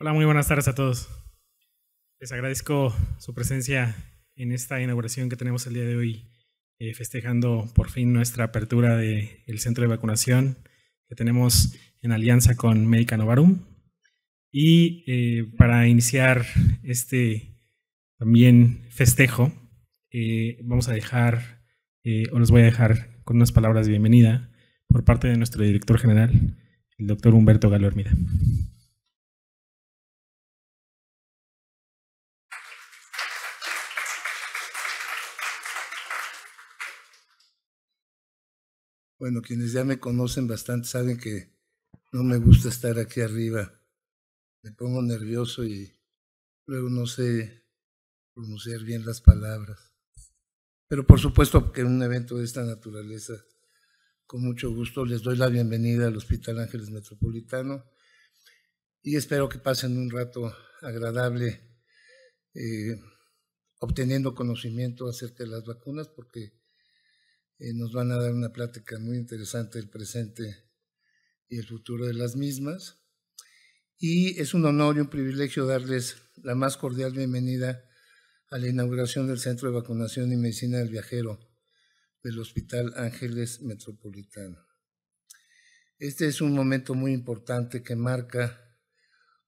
Hola, muy buenas tardes a todos. Les agradezco su presencia en esta inauguración que tenemos el día de hoy, festejando por fin nuestra apertura del centro de vacunación que tenemos en alianza con Médica Novarum. Y para iniciar este también festejo, vamos a dejar, o los voy a dejar con unas palabras de bienvenida por parte de nuestro director general, el doctor Humberto Galo Hermida. Bueno, quienes ya me conocen bastante saben que no me gusta estar aquí arriba. Me pongo nervioso y luego no sé pronunciar bien las palabras. Pero por supuesto que en un evento de esta naturaleza, con mucho gusto les doy la bienvenida al Hospital Ángeles Metropolitano y espero que pasen un rato agradable obteniendo conocimiento acerca de las vacunas, porque nos van a dar una plática muy interesante del presente y el futuro de las mismas. Y es un honor y un privilegio darles la más cordial bienvenida a la inauguración del Centro de Vacunación y Medicina del Viajero del Hospital Ángeles Metropolitano. Este es un momento muy importante que marca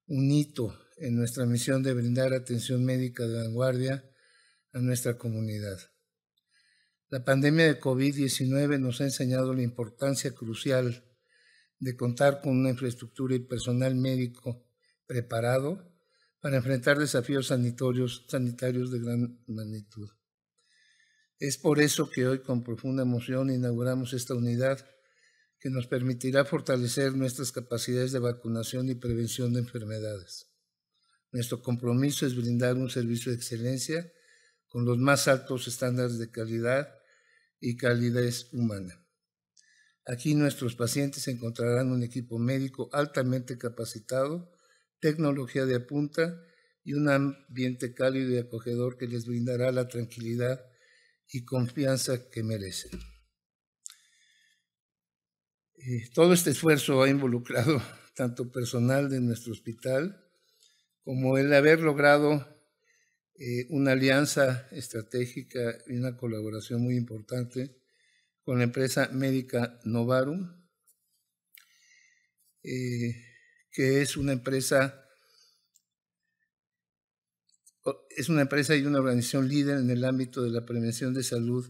un hito en nuestra misión de brindar atención médica de vanguardia a nuestra comunidad. La pandemia de COVID-19 nos ha enseñado la importancia crucial de contar con una infraestructura y personal médico preparado para enfrentar desafíos sanitarios de gran magnitud. Es por eso que hoy, con profunda emoción, inauguramos esta unidad que nos permitirá fortalecer nuestras capacidades de vacunación y prevención de enfermedades. Nuestro compromiso es brindar un servicio de excelencia con los más altos estándares de calidad y calidez humana. Aquí nuestros pacientes encontrarán un equipo médico altamente capacitado, tecnología de punta y un ambiente cálido y acogedor que les brindará la tranquilidad y confianza que merecen. Todo este esfuerzo ha involucrado tanto personal de nuestro hospital como el haber logrado una alianza estratégica y una colaboración muy importante con la empresa Médica Novarum, que es una empresa y una organización líder en el ámbito de la prevención de salud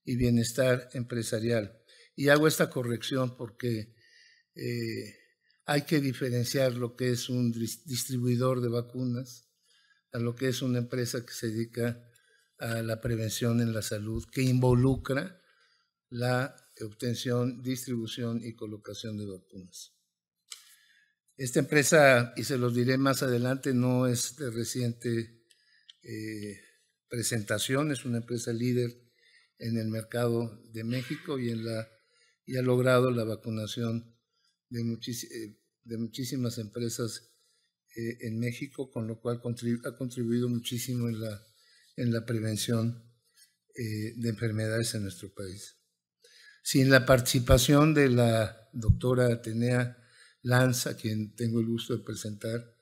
y bienestar empresarial. Y hago esta corrección porque hay que diferenciar lo que es un distribuidor de vacunas a lo que es una empresa que se dedica a la prevención en la salud, que involucra la obtención, distribución y colocación de vacunas. Esta empresa, y se los diré más adelante, no es de reciente presentación, es una empresa líder en el mercado de México y ha logrado la vacunación de muchísimas empresas en México, con lo cual ha contribuido muchísimo en la prevención de enfermedades en nuestro país. Sin la participación de la doctora Atenea Lanz, a quien tengo el gusto de presentar,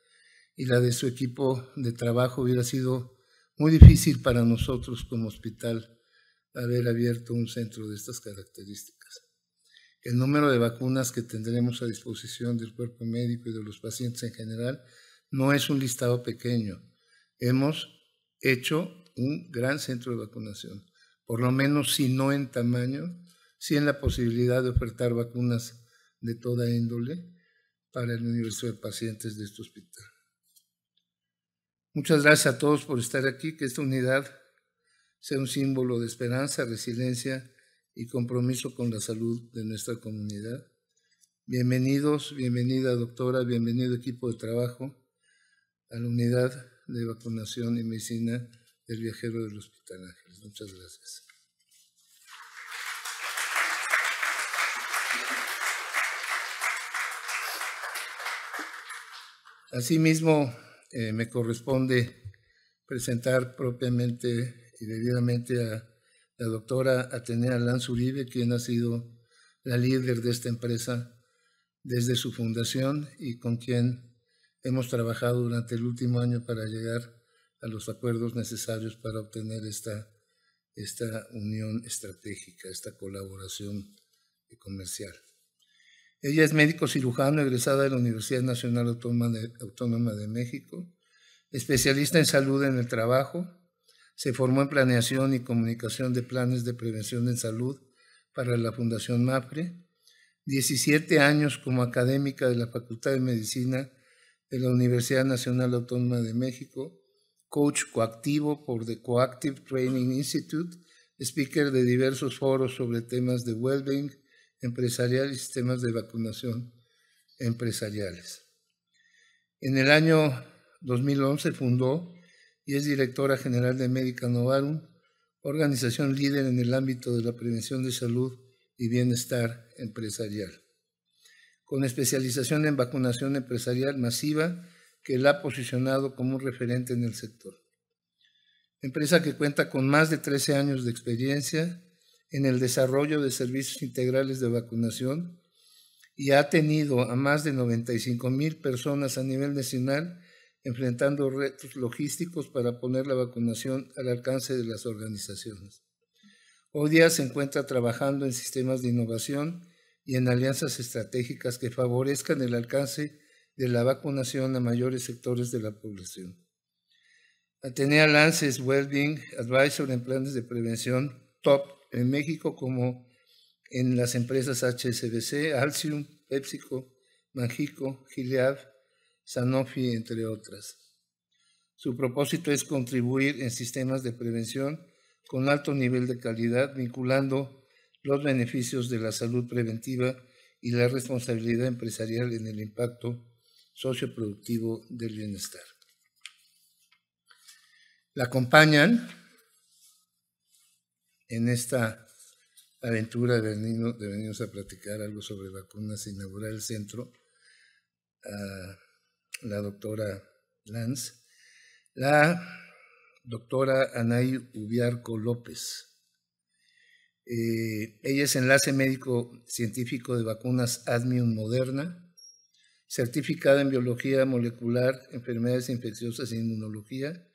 y la de su equipo de trabajo, hubiera sido muy difícil para nosotros como hospital haber abierto un centro de estas características. El número de vacunas que tendremos a disposición del cuerpo médico y de los pacientes en general no es un listado pequeño. Hemos hecho un gran centro de vacunación, por lo menos si no en tamaño, sí en la posibilidad de ofertar vacunas de toda índole para el universo de pacientes de este hospital. Muchas gracias a todos por estar aquí, que esta unidad sea un símbolo de esperanza, resiliencia y compromiso con la salud de nuestra comunidad. Bienvenidos, bienvenida doctora, bienvenido equipo de trabajo a la unidad de vacunación y medicina del viajero del Hospital Ángeles. Muchas gracias. Asimismo, me corresponde presentar propiamente y debidamente a la doctora Atenea Lanz Uribe, quien ha sido la líder de esta empresa desde su fundación y con quien hemos trabajado durante el último año para llegar a los acuerdos necesarios para obtener esta unión estratégica, esta colaboración comercial. Ella es médico cirujano egresada de la Universidad Nacional Autónoma de México, especialista en salud en el trabajo. Se formó en planeación y comunicación de planes de prevención en salud para la Fundación MAPRE, 17 años como académica de la Facultad de Medicina de la Universidad Nacional Autónoma de México, coach coactivo por The Coactive Training Institute, speaker de diversos foros sobre temas de well-being empresarial y sistemas de vacunación empresariales. En el año 2011 fundó y es directora general de Medica Novarum, organización líder en el ámbito de la prevención de salud y bienestar empresarial, con especialización en vacunación empresarial masiva que la ha posicionado como un referente en el sector. Empresa que cuenta con más de 13 años de experiencia en el desarrollo de servicios integrales de vacunación y ha tenido a más de 95,000 personas a nivel nacional enfrentando retos logísticos para poner la vacunación al alcance de las organizaciones. Hoy día se encuentra trabajando en sistemas de innovación y en alianzas estratégicas que favorezcan el alcance de la vacunación a mayores sectores de la población. Atenea Lance es Wellbeing Advisor en planes de prevención top en México como en las empresas HSBC, Alcium, PepsiCo, Manjico, Gilead, Sanofi, entre otras. Su propósito es contribuir en sistemas de prevención con alto nivel de calidad, vinculando los beneficios de la salud preventiva y la responsabilidad empresarial en el impacto socioproductivo del bienestar. La acompañan en esta aventura de venirnos a platicar algo sobre vacunas e inaugurar el centro, la doctora Lance, la doctora Anaí Ubiarco López. Ella es enlace médico científico de vacunas Admium Moderna, certificada en biología molecular, enfermedades infecciosas e inmunología.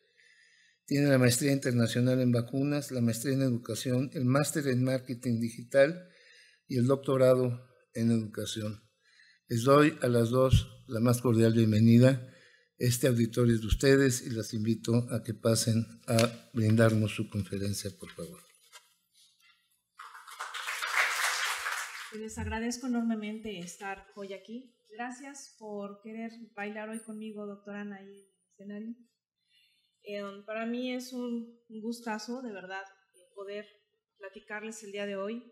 Tiene la maestría internacional en vacunas, la maestría en educación, el máster en marketing digital y el doctorado en educación. Les doy a las dos la más cordial bienvenida. Este auditorio es de ustedes y las invito a que pasen a brindarnos su conferencia, por favor. Les agradezco enormemente estar hoy aquí. Gracias por querer bailar hoy conmigo, doctora Ana, ahí en el escenario. Para mí es un gustazo, de verdad, poder platicarles el día de hoy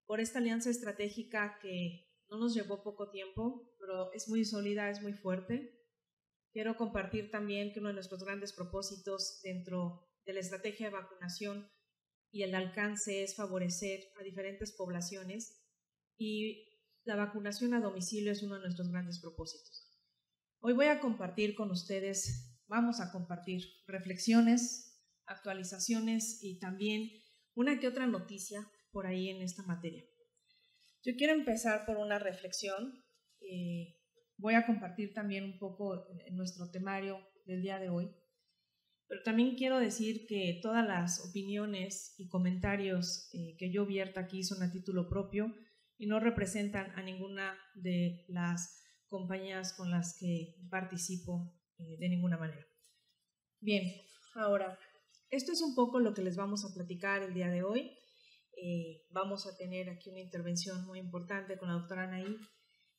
por esta alianza estratégica que no nos llevó poco tiempo, pero es muy sólida, es muy fuerte. Quiero compartir también que uno de nuestros grandes propósitos dentro de la estrategia de vacunación y el alcance es favorecer a diferentes poblaciones y la vacunación a domicilio es uno de nuestros grandes propósitos. Hoy voy a compartir con ustedes, vamos a compartir reflexiones, actualizaciones y también una que otra noticia por ahí en esta materia. Yo quiero empezar por una reflexión. Voy a compartir también un poco en nuestro temario del día de hoy, pero también quiero decir que todas las opiniones y comentarios que yo vierta aquí son a título propio y no representan a ninguna de las compañías con las que participo de ninguna manera. Bien, ahora, esto es un poco lo que les vamos a platicar el día de hoy. Vamos a tener aquí una intervención muy importante con la doctora Anaí.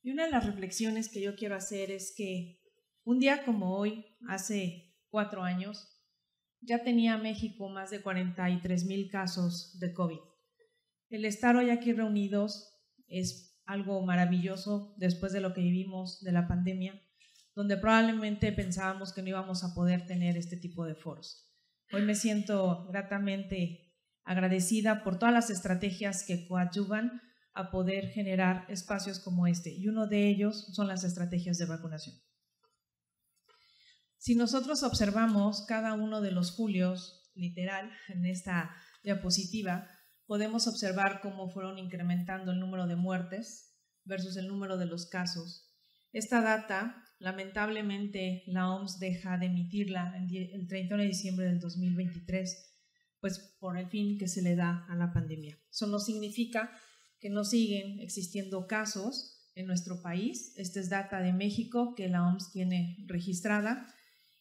Y una de las reflexiones que yo quiero hacer es que un día como hoy, hace 4 años, ya tenía México más de 43,000 casos de COVID. El estar hoy aquí reunidos es algo maravilloso después de lo que vivimos de la pandemia, donde probablemente pensábamos que no íbamos a poder tener este tipo de foros. Hoy me siento gratamente agradecida por todas las estrategias que coadyuvan a poder generar espacios como este, y uno de ellos son las estrategias de vacunación. Si nosotros observamos cada uno de los julios, literal, en esta diapositiva, podemos observar cómo fueron incrementando el número de muertes versus el número de los casos. Esta data, lamentablemente, la OMS deja de emitirla el 31 de diciembre del 2023, pues por el fin que se le da a la pandemia. Eso no significa que no siguen existiendo casos en nuestro país. Esta es data de México que la OMS tiene registrada.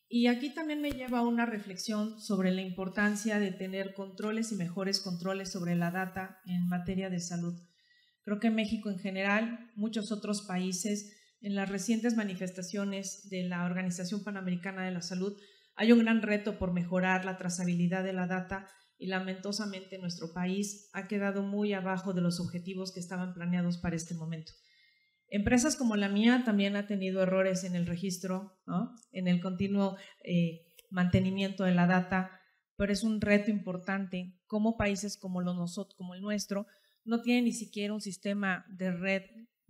Y aquí también me lleva a una reflexión sobre la importancia de tener controles y mejores controles sobre la data en materia de salud. Creo que México en general, muchos otros países, en las recientes manifestaciones de la Organización Panamericana de la Salud, hay un gran reto por mejorar la trazabilidad de la data y lamentosamente nuestro país ha quedado muy abajo de los objetivos que estaban planeados para este momento. Empresas como la mía también han tenido errores en el registro, ¿no? En el continuo mantenimiento de la data, pero es un reto importante como países como el nuestro no tienen ni siquiera un sistema de red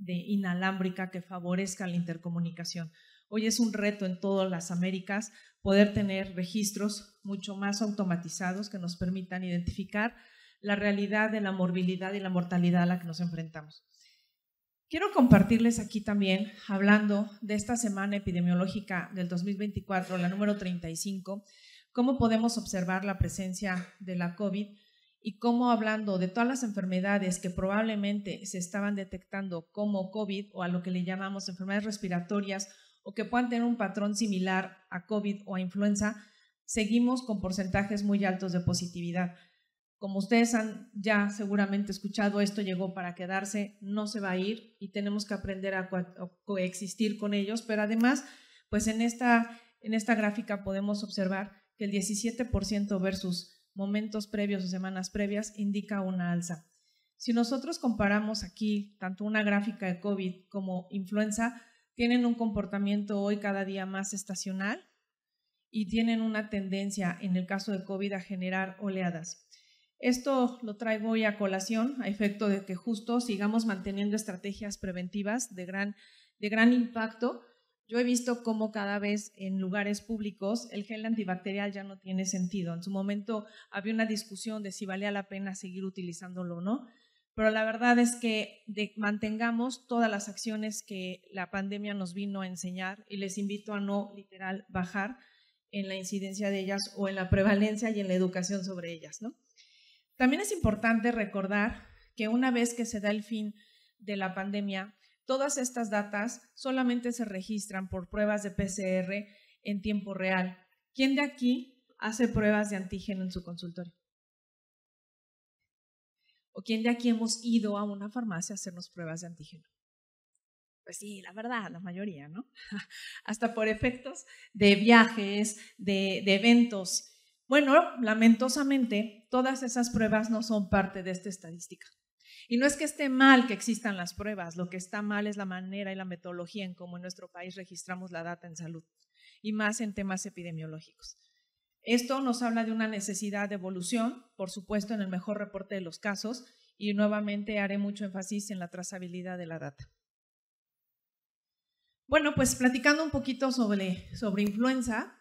inalámbrica que favorezca la intercomunicación. Hoy es un reto en todas las Américas poder tener registros mucho más automatizados que nos permitan identificar la realidad de la morbilidad y la mortalidad a la que nos enfrentamos. Quiero compartirles aquí también, hablando de esta semana epidemiológica del 2024, la número 35, cómo podemos observar la presencia de la COVID y cómo, hablando de todas las enfermedades que probablemente se estaban detectando como COVID o a lo que le llamamos enfermedades respiratorias o que puedan tener un patrón similar a COVID o a influenza, seguimos con porcentajes muy altos de positividad. Como ustedes han ya seguramente escuchado, esto llegó para quedarse, no se va a ir y tenemos que aprender a coexistir con ellos, pero además, pues en esta gráfica podemos observar que el 17% versus momentos previos o semanas previas indica una alza. Si nosotros comparamos aquí tanto una gráfica de COVID como influenza, tienen un comportamiento hoy cada día más estacional y tienen una tendencia, en el caso de COVID, a generar oleadas. Esto lo traigo hoy a colación a efecto de que justo sigamos manteniendo estrategias preventivas de gran impacto. Yo he visto cómo cada vez en lugares públicos el gel antibacterial ya no tiene sentido. En su momento había una discusión de si valía la pena seguir utilizándolo o no, pero la verdad es que mantengamos todas las acciones que la pandemia nos vino a enseñar y les invito a no literal bajar en la incidencia de ellas o en la prevalencia y en la educación sobre ellas, ¿no? También es importante recordar que una vez que se da el fin de la pandemia, todas estas datas solamente se registran por pruebas de PCR en tiempo real. ¿Quién de aquí hace pruebas de antígeno en su consultorio? ¿O quién de aquí hemos ido a una farmacia a hacernos pruebas de antígeno? Pues sí, la verdad, la mayoría, ¿no? Hasta por efectos de viajes, de eventos. Bueno, lamentosamente, todas esas pruebas no son parte de esta estadística. Y no es que esté mal que existan las pruebas, lo que está mal es la manera y la metodología en cómo en nuestro país registramos la data en salud, y más en temas epidemiológicos. Esto nos habla de una necesidad de evolución, por supuesto en el mejor reporte de los casos, y nuevamente haré mucho énfasis en la trazabilidad de la data. Bueno, pues platicando un poquito sobre influenza,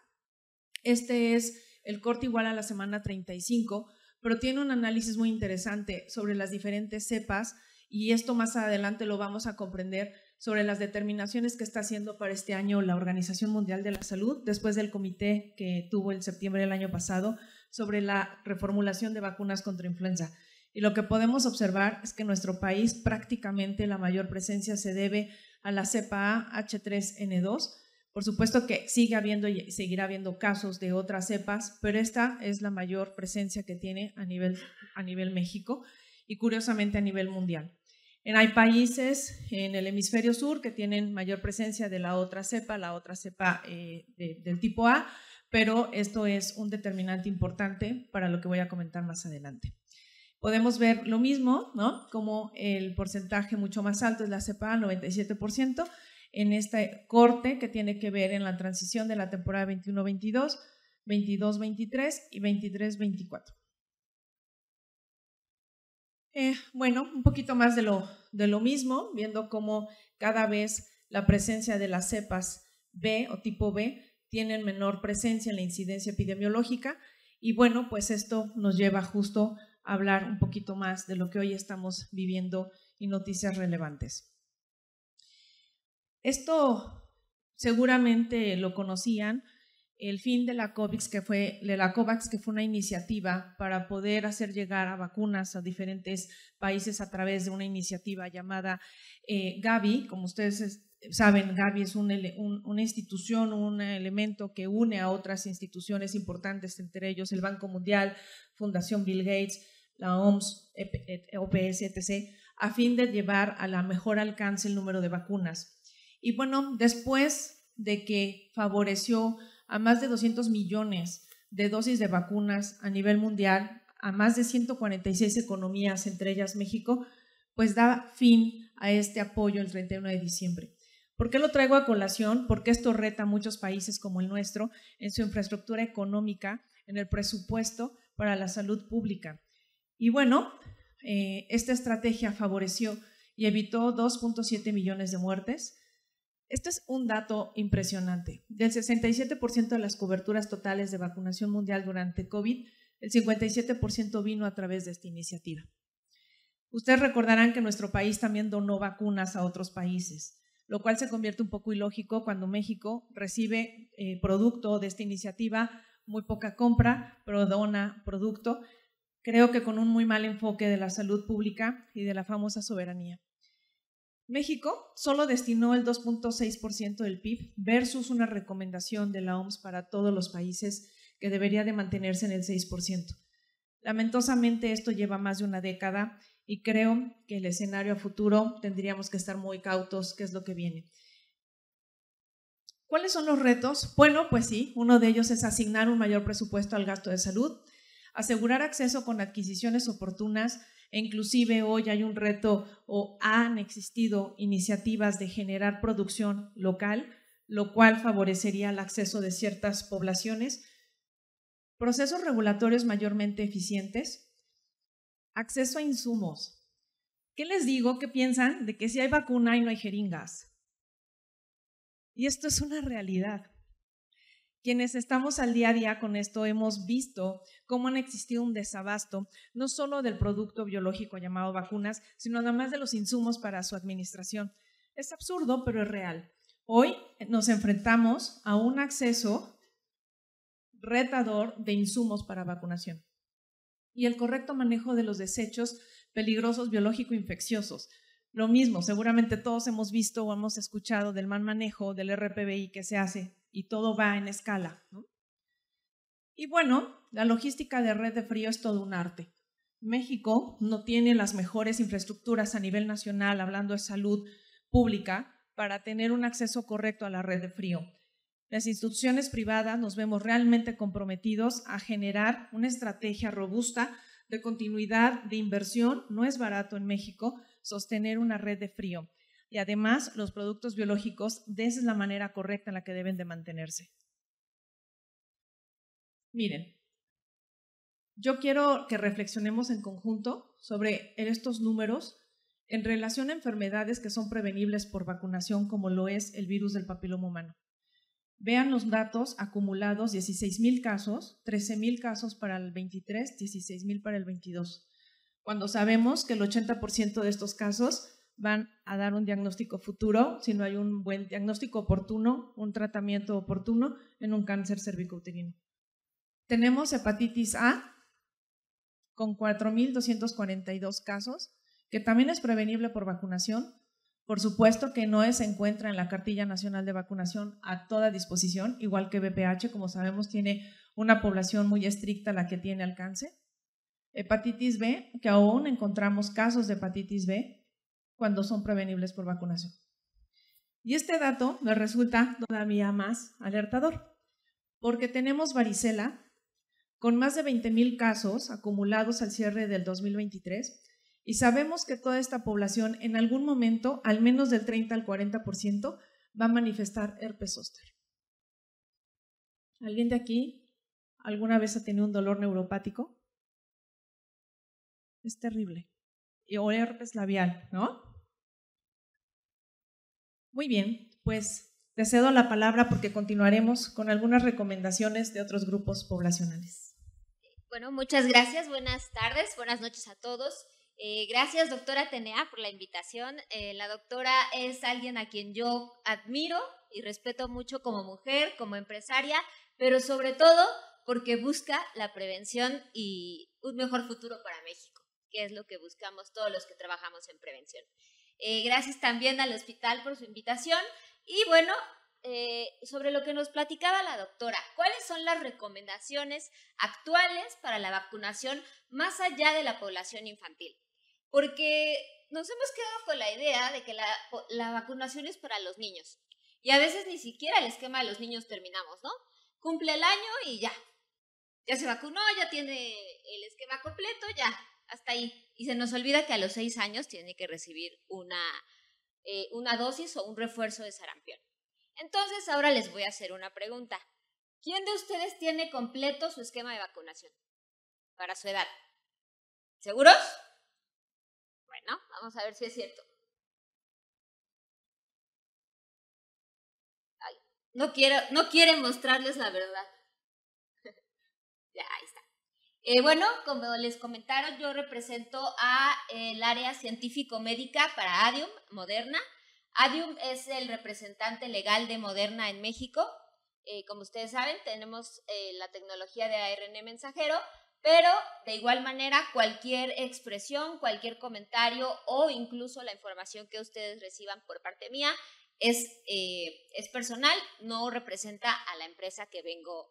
este es el corte igual a la semana 35, pero tiene un análisis muy interesante sobre las diferentes cepas y esto más adelante lo vamos a comprender sobre las determinaciones que está haciendo para este año la Organización Mundial de la Salud después del comité que tuvo en septiembre del año pasado sobre la reformulación de vacunas contra influenza. Y lo que podemos observar es que en nuestro país prácticamente la mayor presencia se debe a la cepa A H3N2. Por supuesto que sigue habiendo y seguirá habiendo casos de otras cepas, pero esta es la mayor presencia que tiene a nivel México y curiosamente a nivel mundial. Hay países en el hemisferio sur que tienen mayor presencia de la otra cepa del tipo A, pero esto es un determinante importante para lo que voy a comentar más adelante. Podemos ver lo mismo, ¿no? Como el porcentaje mucho más alto es la cepa A, 97%, en este corte que tiene que ver en la transición de la temporada 21-22, 22-23 y 23-24. Bueno, un poquito más de lo mismo, viendo cómo cada vez la presencia de las cepas B o tipo B tienen menor presencia en la incidencia epidemiológica y bueno, pues esto nos lleva justo a hablar un poquito más de lo que hoy estamos viviendo y noticias relevantes. Esto seguramente lo conocían. El fin de la COVAX, que fue una iniciativa para poder hacer llegar a vacunas a diferentes países a través de una iniciativa llamada Gavi. Como ustedes saben, Gavi es una institución, un elemento que une a otras instituciones importantes, entre ellos el Banco Mundial, Fundación Bill Gates, la OMS, OPS, etc., a fin de llevar a la mejor alcance el número de vacunas. Y bueno, después de que favoreció a más de 200 millones de dosis de vacunas a nivel mundial, a más de 146 economías, entre ellas México, pues da fin a este apoyo el 31 de diciembre. ¿Por qué lo traigo a colación? Porque esto reta a muchos países como el nuestro en su infraestructura económica, en el presupuesto para la salud pública. Y bueno, esta estrategia favoreció y evitó 2.7 millones de muertes. Este es un dato impresionante. Del 67% de las coberturas totales de vacunación mundial durante COVID, el 57% vino a través de esta iniciativa. Ustedes recordarán que nuestro país también donó vacunas a otros países, lo cual se convierte un poco ilógico cuando México recibe producto de esta iniciativa, muy poca compra, pero dona producto, creo que con un muy mal enfoque de la salud pública y de la famosa soberanía. México solo destinó el 2.6% del PIB versus una recomendación de la OMS para todos los países que debería de mantenerse en el 6%. Lamentosamente esto lleva más de una década y creo que el escenario a futuro tendríamos que estar muy cautos, qué es lo que viene. ¿Cuáles son los retos? Bueno, pues sí, uno de ellos es asignar un mayor presupuesto al gasto de salud, asegurar acceso con adquisiciones oportunas, e inclusive hoy hay un reto o han existido iniciativas de generar producción local, lo cual favorecería el acceso de ciertas poblaciones, procesos regulatorios mayormente eficientes, acceso a insumos. ¿Qué les digo? ¿Qué piensan? De que si hay vacuna y no hay jeringas. Y esto es una realidad. Quienes estamos al día a día con esto hemos visto cómo han existido un desabasto, no solo del producto biológico llamado vacunas, sino además de los insumos para su administración. Es absurdo, pero es real. Hoy nos enfrentamos a un acceso retador de insumos para vacunación y el correcto manejo de los desechos peligrosos biológico-infecciosos. Lo mismo, seguramente todos hemos visto o hemos escuchado del mal manejo del RPBI que se hace y todo va en escala, ¿no? Y bueno, la logística de red de frío es todo un arte. México no tiene las mejores infraestructuras a nivel nacional, hablando de salud pública, para tener un acceso correcto a la red de frío. Las instituciones privadas nos vemos realmente comprometidos a generar una estrategia robusta de continuidad de inversión. No es barato en México sostener una red de frío. Y además, los productos biológicos, de esa es la manera correcta en la que deben de mantenerse. Miren, yo quiero que reflexionemos en conjunto sobre estos números en relación a enfermedades que son prevenibles por vacunación, como lo es el virus del papiloma humano. Vean los datos acumulados: 16,000 casos, 13,000 casos para el 23, 16,000 para el 22. Cuando sabemos que el 80% de estos casos van a dar un diagnóstico futuro, si no hay un buen diagnóstico oportuno, un tratamiento oportuno en un cáncer cervicouterino. Tenemos hepatitis A con 4,242 casos, que también es prevenible por vacunación. Por supuesto que no se encuentra en la Cartilla Nacional de Vacunación a toda disposición, igual que VPH, como sabemos, tiene una población muy estricta la que tiene alcance. Hepatitis B, que aún encontramos casos de hepatitis B cuando son prevenibles por vacunación. Y este dato me resulta todavía más alertador, porque tenemos varicela con más de 20,000 casos acumulados al cierre del 2023 y sabemos que toda esta población en algún momento, al menos del 30 al 40%, va a manifestar herpes zóster. ¿Alguien de aquí alguna vez ha tenido un dolor neuropático? Es terrible. O herpes labial, ¿no? Muy bien, pues te cedo la palabra porque continuaremos con algunas recomendaciones de otros grupos poblacionales. Bueno, muchas gracias, buenas tardes, buenas noches a todos. Gracias, doctora Atenea, por la invitación. La doctora es alguien a quien yo admiro y respeto mucho como mujer, como empresaria, pero sobre todo porque busca la prevención y un mejor futuro para México, que es lo que buscamos todos los que trabajamos en prevención. Gracias también al hospital por su invitación. Y bueno, sobre lo que nos platicaba la doctora, ¿cuáles son las recomendaciones actuales para la vacunación más allá de la población infantil? Porque nos hemos quedado con la idea de que la vacunación es para los niños. Y a veces ni siquiera el esquema de los niños terminamos, ¿no? Cumple el año y ya se vacunó, ya tiene el esquema completo, ya, hasta ahí. Y se nos olvida que a los 6 años tiene que recibir una dosis o un refuerzo de sarampión. Entonces, ahora les voy a hacer una pregunta. ¿Quién de ustedes tiene completo su esquema de vacunación para su edad? ¿Seguros? Bueno, vamos a ver si es cierto. Ay, no quieren mostrarles la verdad. Ya, ahí está. Bueno, como les comentaron, yo represento a el área científico-médica para Adium, Moderna. Adium es el representante legal de Moderna en México. Como ustedes saben, tenemos la tecnología de ARN mensajero, pero de igual manera cualquier expresión, cualquier comentario o incluso la información que ustedes reciban por parte mía es personal, no representa a la empresa que vengo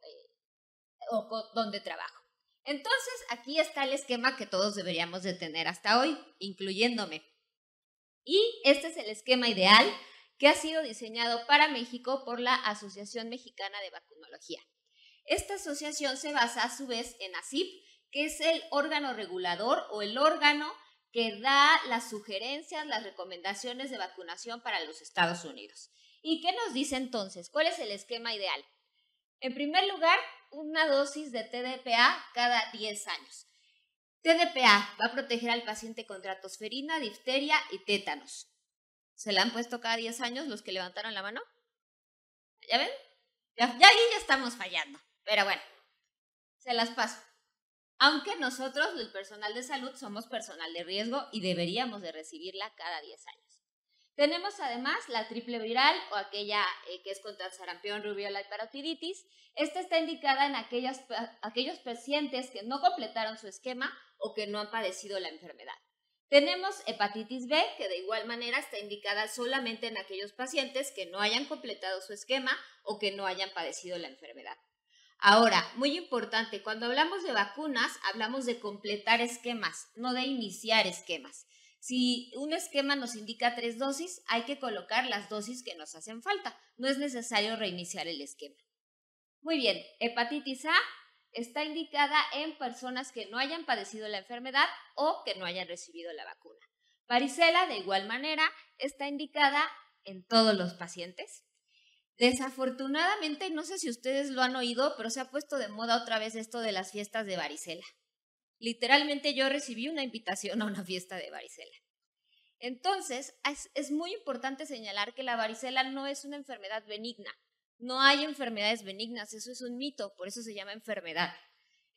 o donde trabajo. Entonces, aquí está el esquema que todos deberíamos de tener hasta hoy, incluyéndome. Y este es el esquema ideal que ha sido diseñado para México por la Asociación Mexicana de Vacunología. Esta asociación se basa a su vez en ACIP, que es el órgano regulador o el órgano que da las sugerencias, las recomendaciones de vacunación para los Estados Unidos. ¿Y qué nos dice entonces? ¿Cuál es el esquema ideal? En primer lugar, una dosis de TDPA cada 10 años. TDPA va a proteger al paciente contra tosferina, difteria y tétanos. ¿Se la han puesto cada 10 años los que levantaron la mano? ¿Ya ven? Ya estamos fallando. Pero bueno, se las paso. Aunque nosotros, el personal de salud, somos personal de riesgo y deberíamos de recibirla cada 10 años. Tenemos además la triple viral o aquella que es contra el sarampión, rubiola y parotiditis. Esta está indicada en aquellos pacientes que no completaron su esquema o que no han padecido la enfermedad. Tenemos hepatitis B, que de igual manera está indicada solamente en aquellos pacientes que no hayan completado su esquema o que no hayan padecido la enfermedad. Ahora, muy importante, cuando hablamos de vacunas, hablamos de completar esquemas, no de iniciar esquemas. Si un esquema nos indica 3 dosis, hay que colocar las dosis que nos hacen falta. No es necesario reiniciar el esquema. Muy bien, hepatitis A está indicada en personas que no hayan padecido la enfermedad o que no hayan recibido la vacuna. Varicela, de igual manera, está indicada en todos los pacientes. Desafortunadamente, no sé si ustedes lo han oído, pero se ha puesto de moda otra vez esto de las fiestas de varicela. Literalmente yo recibí una invitación a una fiesta de varicela. Entonces, es muy importante señalar que la varicela no es una enfermedad benigna. No hay enfermedades benignas, eso es un mito, por eso se llama enfermedad.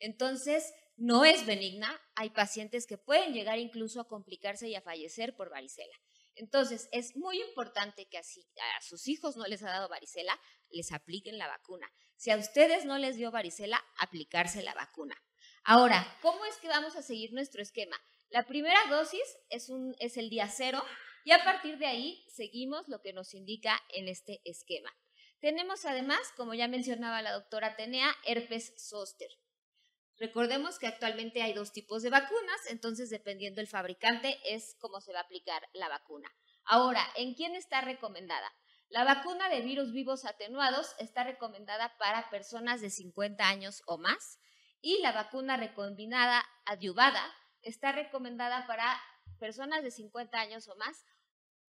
Entonces, no es benigna, hay pacientes que pueden llegar incluso a complicarse y a fallecer por varicela. Entonces, es muy importante que si a sus hijos no les ha dado varicela, les apliquen la vacuna. Si a ustedes no les dio varicela, aplicarse la vacuna. Ahora, ¿cómo es que vamos a seguir nuestro esquema? La primera dosis es el día 0 y a partir de ahí seguimos lo que nos indica en este esquema. Tenemos además, como ya mencionaba la doctora Atenea, herpes zóster. Recordemos que actualmente hay 2 tipos de vacunas, entonces dependiendo del fabricante es cómo se va a aplicar la vacuna. Ahora, ¿en quién está recomendada? La vacuna de virus vivos atenuados está recomendada para personas de 50 años o más y la vacuna recombinada adyuvada está recomendada para personas de 50 años o más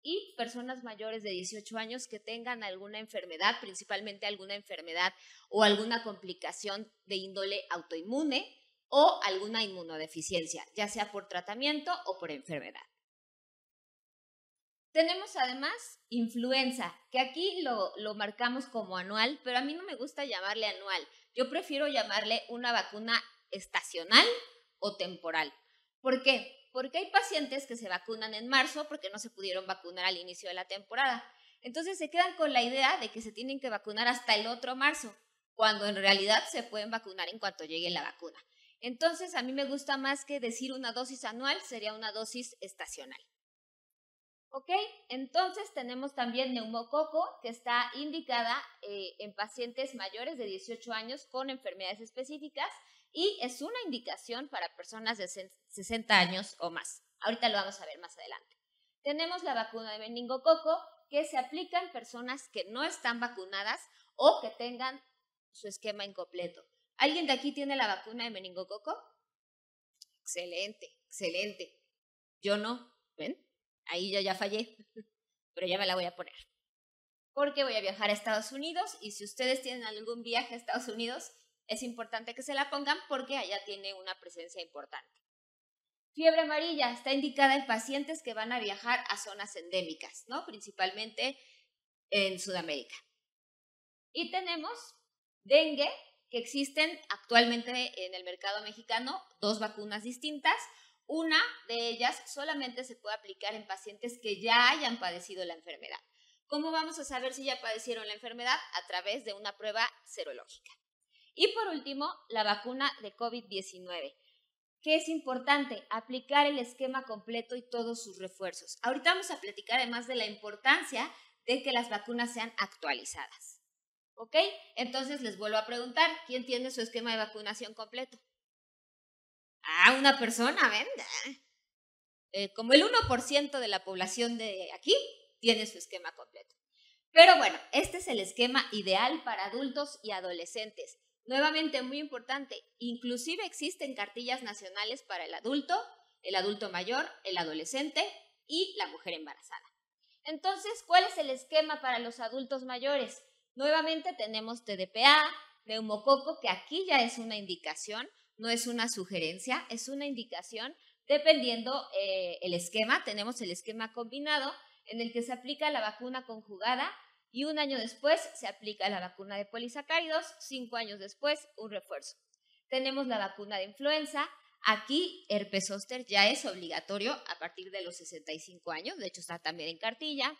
y personas mayores de 18 años que tengan alguna enfermedad, principalmente alguna enfermedad o alguna complicación de índole autoinmune o alguna inmunodeficiencia, ya sea por tratamiento o por enfermedad. Tenemos además influenza, que aquí lo marcamos como anual, pero a mí no me gusta llamarle anual. Yo prefiero llamarle una vacuna estacional o temporal. ¿Por qué? Porque hay pacientes que se vacunan en marzo porque no se pudieron vacunar al inicio de la temporada. Entonces se quedan con la idea de que se tienen que vacunar hasta el otro marzo, cuando en realidad se pueden vacunar en cuanto llegue la vacuna. Entonces a mí me gusta más que decir una dosis anual, sería una dosis estacional. ¿Ok? Entonces tenemos también neumococo, que está indicada en pacientes mayores de 18 años con enfermedades específicas y es una indicación para personas de 60 años o más. Ahorita lo vamos a ver más adelante. Tenemos la vacuna de meningococo, que se aplica en personas que no están vacunadas o que tengan su esquema incompleto. ¿Alguien de aquí tiene la vacuna de meningococo? Excelente, excelente. Yo no, ¿ven? Ahí yo ya fallé, pero ya me la voy a poner. Porque voy a viajar a Estados Unidos y si ustedes tienen algún viaje a Estados Unidos, es importante que se la pongan porque allá tiene una presencia importante. Fiebre amarilla está indicada en pacientes que van a viajar a zonas endémicas, ¿no? Principalmente en Sudamérica. Y tenemos dengue, que existen actualmente en el mercado mexicano 2 vacunas distintas. Una de ellas solamente se puede aplicar en pacientes que ya hayan padecido la enfermedad. ¿Cómo vamos a saber si ya padecieron la enfermedad? A través de una prueba serológica. Y por último, la vacuna de COVID-19, que es importante aplicar el esquema completo y todos sus refuerzos. Ahorita vamos a platicar además de la importancia de que las vacunas sean actualizadas. ¿Ok? Entonces les vuelvo a preguntar, ¿quién tiene su esquema de vacunación completo? Ah, una persona, ¿ven? Como el 1% de la población de aquí tiene su esquema completo. Pero bueno, este es el esquema ideal para adultos y adolescentes. Nuevamente, muy importante, inclusive existen cartillas nacionales para el adulto mayor, el adolescente y la mujer embarazada. Entonces, ¿cuál es el esquema para los adultos mayores? Nuevamente tenemos TDPA, neumococo, que aquí ya es una indicación, no es una sugerencia, es una indicación dependiendo el esquema. Tenemos el esquema combinado en el que se aplica la vacuna conjugada y 1 año después se aplica la vacuna de polisacáridos, 5 años después un refuerzo. Tenemos la vacuna de influenza, aquí herpes zóster ya es obligatorio a partir de los 65 años, de hecho está también en cartilla.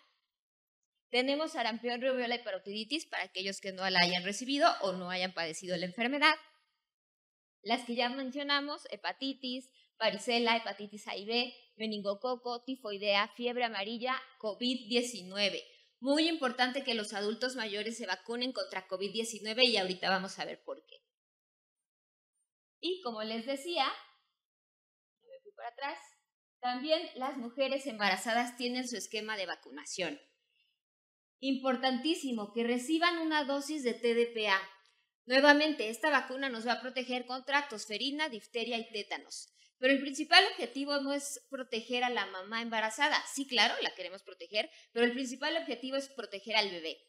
Tenemos sarampión, rubiola y parotiditis para aquellos que no la hayan recibido o no hayan padecido la enfermedad. Las que ya mencionamos, hepatitis, varicela, hepatitis A y B, meningococo, tifoidea, fiebre amarilla, COVID-19. Muy importante que los adultos mayores se vacunen contra COVID-19 y ahorita vamos a ver por qué. Y como les decía, me fui para atrás, también las mujeres embarazadas tienen su esquema de vacunación. Importantísimo que reciban una dosis de TDPA. Nuevamente, esta vacuna nos va a proteger contra tosferina, difteria y tétanos. Pero el principal objetivo no es proteger a la mamá embarazada. Sí, claro, la queremos proteger, pero el principal objetivo es proteger al bebé.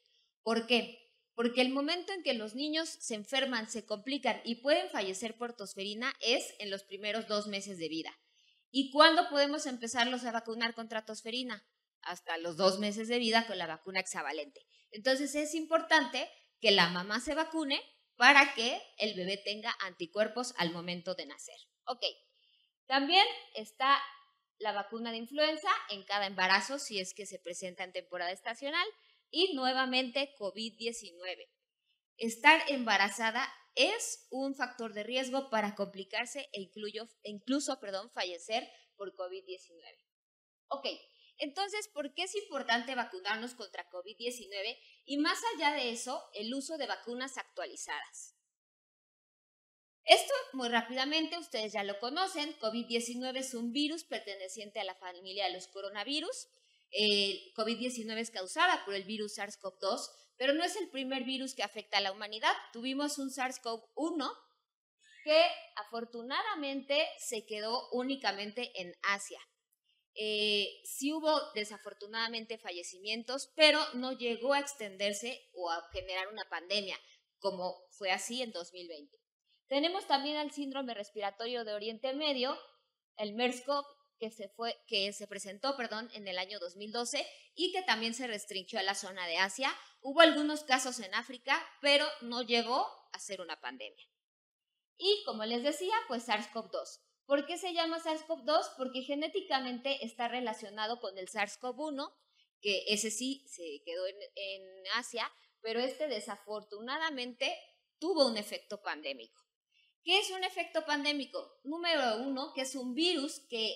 ¿Por qué? Porque el momento en que los niños se enferman, se complican y pueden fallecer por tosferina es en los primeros 2 meses de vida. ¿Y cuándo podemos empezarlos a vacunar contra tosferina? Hasta los 2 meses de vida con la vacuna hexavalente. Entonces es importante que la mamá se vacune para que el bebé tenga anticuerpos al momento de nacer. Ok. También está la vacuna de influenza en cada embarazo si es que se presenta en temporada estacional y nuevamente COVID-19. Estar embarazada es un factor de riesgo para complicarse e incluso fallecer por COVID-19. Ok, entonces, ¿por qué es importante vacunarnos contra COVID-19? Y más allá de eso, el uso de vacunas actualizadas. Esto, muy rápidamente, ustedes ya lo conocen, COVID-19 es un virus perteneciente a la familia de los coronavirus. COVID-19 es causada por el virus SARS-CoV-2, pero no es el primer virus que afecta a la humanidad. Tuvimos un SARS-CoV-1 que afortunadamente se quedó únicamente en Asia. Sí hubo desafortunadamente fallecimientos, pero no llegó a extenderse o a generar una pandemia, como fue así en 2020. Tenemos también el síndrome respiratorio de Oriente Medio, el MERS-CoV, que se presentó en el año 2012 y que también se restringió a la zona de Asia. Hubo algunos casos en África, pero no llegó a ser una pandemia. Y como les decía, pues SARS-CoV-2. ¿Por qué se llama SARS-CoV-2? Porque genéticamente está relacionado con el SARS-CoV-1, que ese sí se quedó en Asia, pero este desafortunadamente tuvo un efecto pandémico. ¿Qué es un efecto pandémico? Número 1, que es un virus que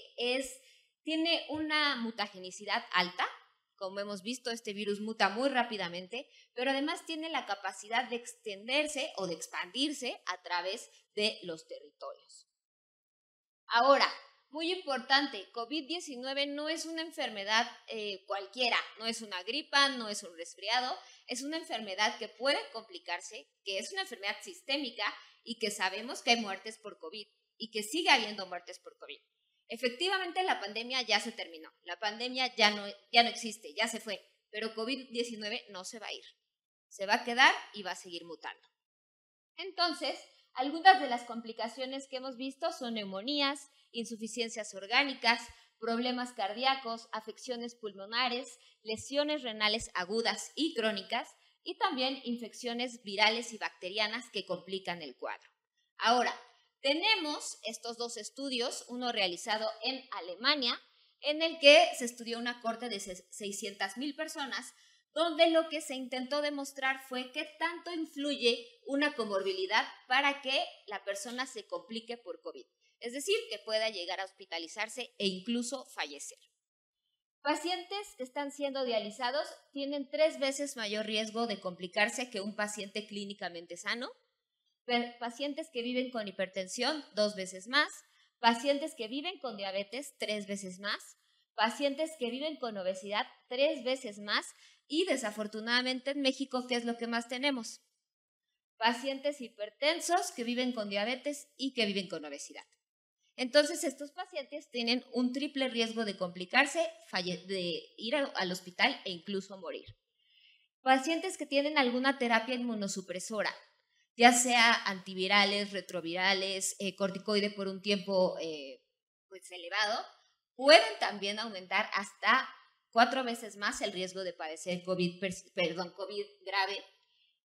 tiene una mutagenicidad alta. Como hemos visto, este virus muta muy rápidamente, pero además tiene la capacidad de extenderse o de expandirse a través de los territorios. Ahora, muy importante, COVID-19 no es una enfermedad cualquiera, no es una gripa, no es un resfriado, es una enfermedad que puede complicarse, que es una enfermedad sistémica y que sabemos que hay muertes por COVID y que sigue habiendo muertes por COVID. Efectivamente, la pandemia ya se terminó, la pandemia ya no existe, ya se fue, pero COVID-19 no se va a ir, se va a quedar y va a seguir mutando. Entonces, algunas de las complicaciones que hemos visto son neumonías, insuficiencias orgánicas, problemas cardíacos, afecciones pulmonares, lesiones renales agudas y crónicas, y también infecciones virales y bacterianas que complican el cuadro. Ahora, tenemos estos dos estudios, uno realizado en Alemania, en el que se estudió una cohorte de 600,000 personas, donde lo que se intentó demostrar fue qué tanto influye una comorbilidad para que la persona se complique por COVID, es decir, que pueda llegar a hospitalizarse e incluso fallecer. Pacientes que están siendo dializados tienen 3 veces mayor riesgo de complicarse que un paciente clínicamente sano, pacientes que viven con hipertensión 2 veces más, pacientes que viven con diabetes 3 veces más, pacientes que viven con obesidad 3 veces más y desafortunadamente en México, ¿qué es lo que más tenemos? Pacientes hipertensos que viven con diabetes y que viven con obesidad. Entonces, estos pacientes tienen un triple riesgo de complicarse, de ir al hospital e incluso morir. Pacientes que tienen alguna terapia inmunosupresora, ya sea antivirales, retrovirales, corticoide por un tiempo elevado, pueden también aumentar hasta 4 veces más el riesgo de padecer COVID grave.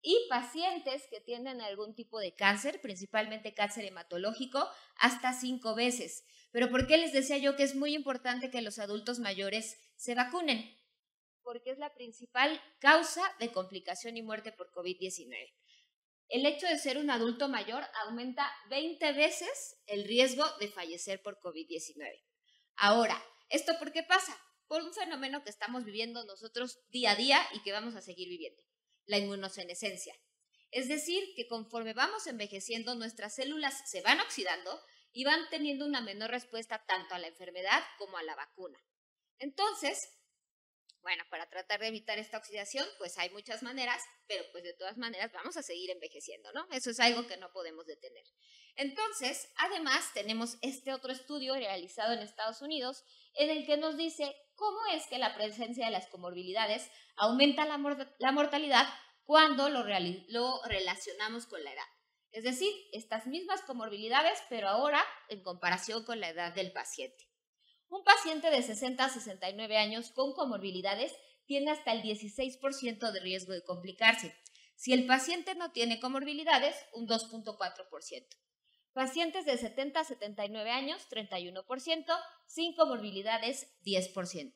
Y pacientes que tienen algún tipo de cáncer, principalmente cáncer hematológico, hasta 5 veces. Pero ¿por qué les decía yo que es muy importante que los adultos mayores se vacunen? Porque es la principal causa de complicación y muerte por COVID-19. El hecho de ser un adulto mayor aumenta 20 veces el riesgo de fallecer por COVID-19. Ahora, ¿esto por qué pasa? Por un fenómeno que estamos viviendo nosotros día a día y que vamos a seguir viviendo. La inmunosenescencia. Es decir, que conforme vamos envejeciendo, nuestras células se van oxidando y van teniendo una menor respuesta tanto a la enfermedad como a la vacuna. Entonces, bueno, para tratar de evitar esta oxidación, pues hay muchas maneras, pero pues de todas maneras vamos a seguir envejeciendo, ¿no? Eso es algo que no podemos detener. Entonces, además, tenemos este otro estudio realizado en Estados Unidos en el que nos dice cómo es que la presencia de las comorbilidades aumenta la mortalidad cuando lo relacionamos con la edad. Es decir, estas mismas comorbilidades, pero ahora en comparación con la edad del paciente. Un paciente de 60 a 69 años con comorbilidades tiene hasta el 16% de riesgo de complicarse. Si el paciente no tiene comorbilidades, un 2.4%. Pacientes de 70 a 79 años, 31%, sin comorbilidades, 10%.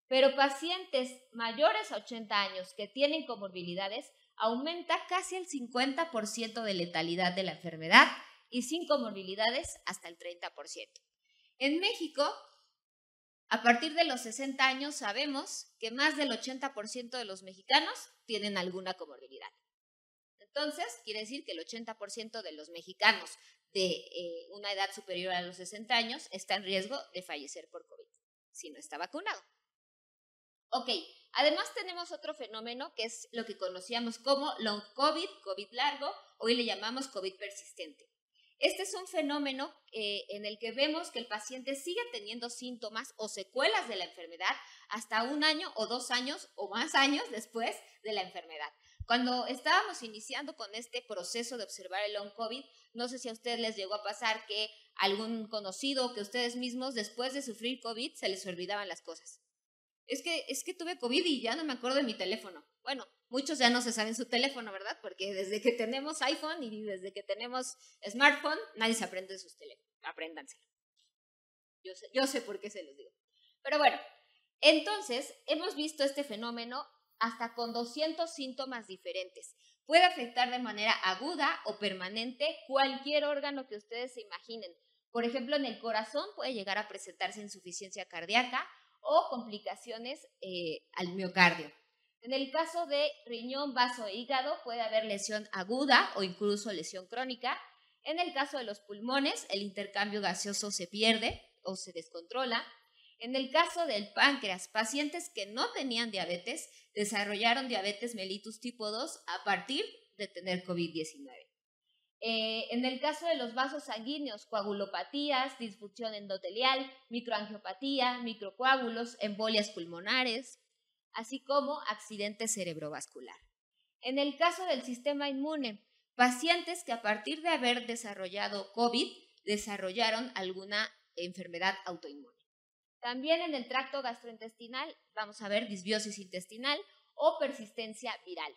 Pero pacientes mayores a 80 años que tienen comorbilidades, aumenta casi el 50% de letalidad de la enfermedad y sin comorbilidades hasta el 30%. En México, a partir de los 60 años sabemos que más del 80% de los mexicanos tienen alguna comorbilidad. Entonces, quiere decir que el 80% de los mexicanos de una edad superior a los 60 años está en riesgo de fallecer por COVID, si no está vacunado. Ok, además tenemos otro fenómeno que es lo que conocíamos como long COVID, COVID largo, hoy le llamamos COVID persistente. Este es un fenómeno en el que vemos que el paciente sigue teniendo síntomas o secuelas de la enfermedad hasta 1 año o 2 años o más años después de la enfermedad. Cuando estábamos iniciando con este proceso de observar el long COVID, no sé si a ustedes les llegó a pasar que algún conocido o que ustedes mismos después de sufrir COVID se les olvidaban las cosas. Es que tuve COVID y ya no me acuerdo de mi teléfono. Bueno, muchos ya no se saben su teléfono, ¿verdad? Porque desde que tenemos iPhone y desde que tenemos smartphone, nadie se aprende sus teléfonos. Apréndanselo. Yo sé por qué se los digo. Pero bueno, entonces hemos visto este fenómeno hasta con 200 síntomas diferentes. Puede afectar de manera aguda o permanente cualquier órgano que ustedes se imaginen. Por ejemplo, en el corazón puede llegar a presentarse insuficiencia cardíaca o complicaciones al miocardio. En el caso de riñón, vaso e hígado puede haber lesión aguda o incluso lesión crónica. En el caso de los pulmones, el intercambio gaseoso se pierde o se descontrola. En el caso del páncreas, pacientes que no tenían diabetes desarrollaron diabetes mellitus tipo 2 a partir de tener COVID-19. En el caso de los vasos sanguíneos, coagulopatías, disfunción endotelial, microangiopatía, microcoágulos, embolias pulmonares, así como accidente cerebrovascular. En el caso del sistema inmune, pacientes que a partir de haber desarrollado COVID desarrollaron alguna enfermedad autoinmune. También en el tracto gastrointestinal vamos a ver disbiosis intestinal o persistencia viral.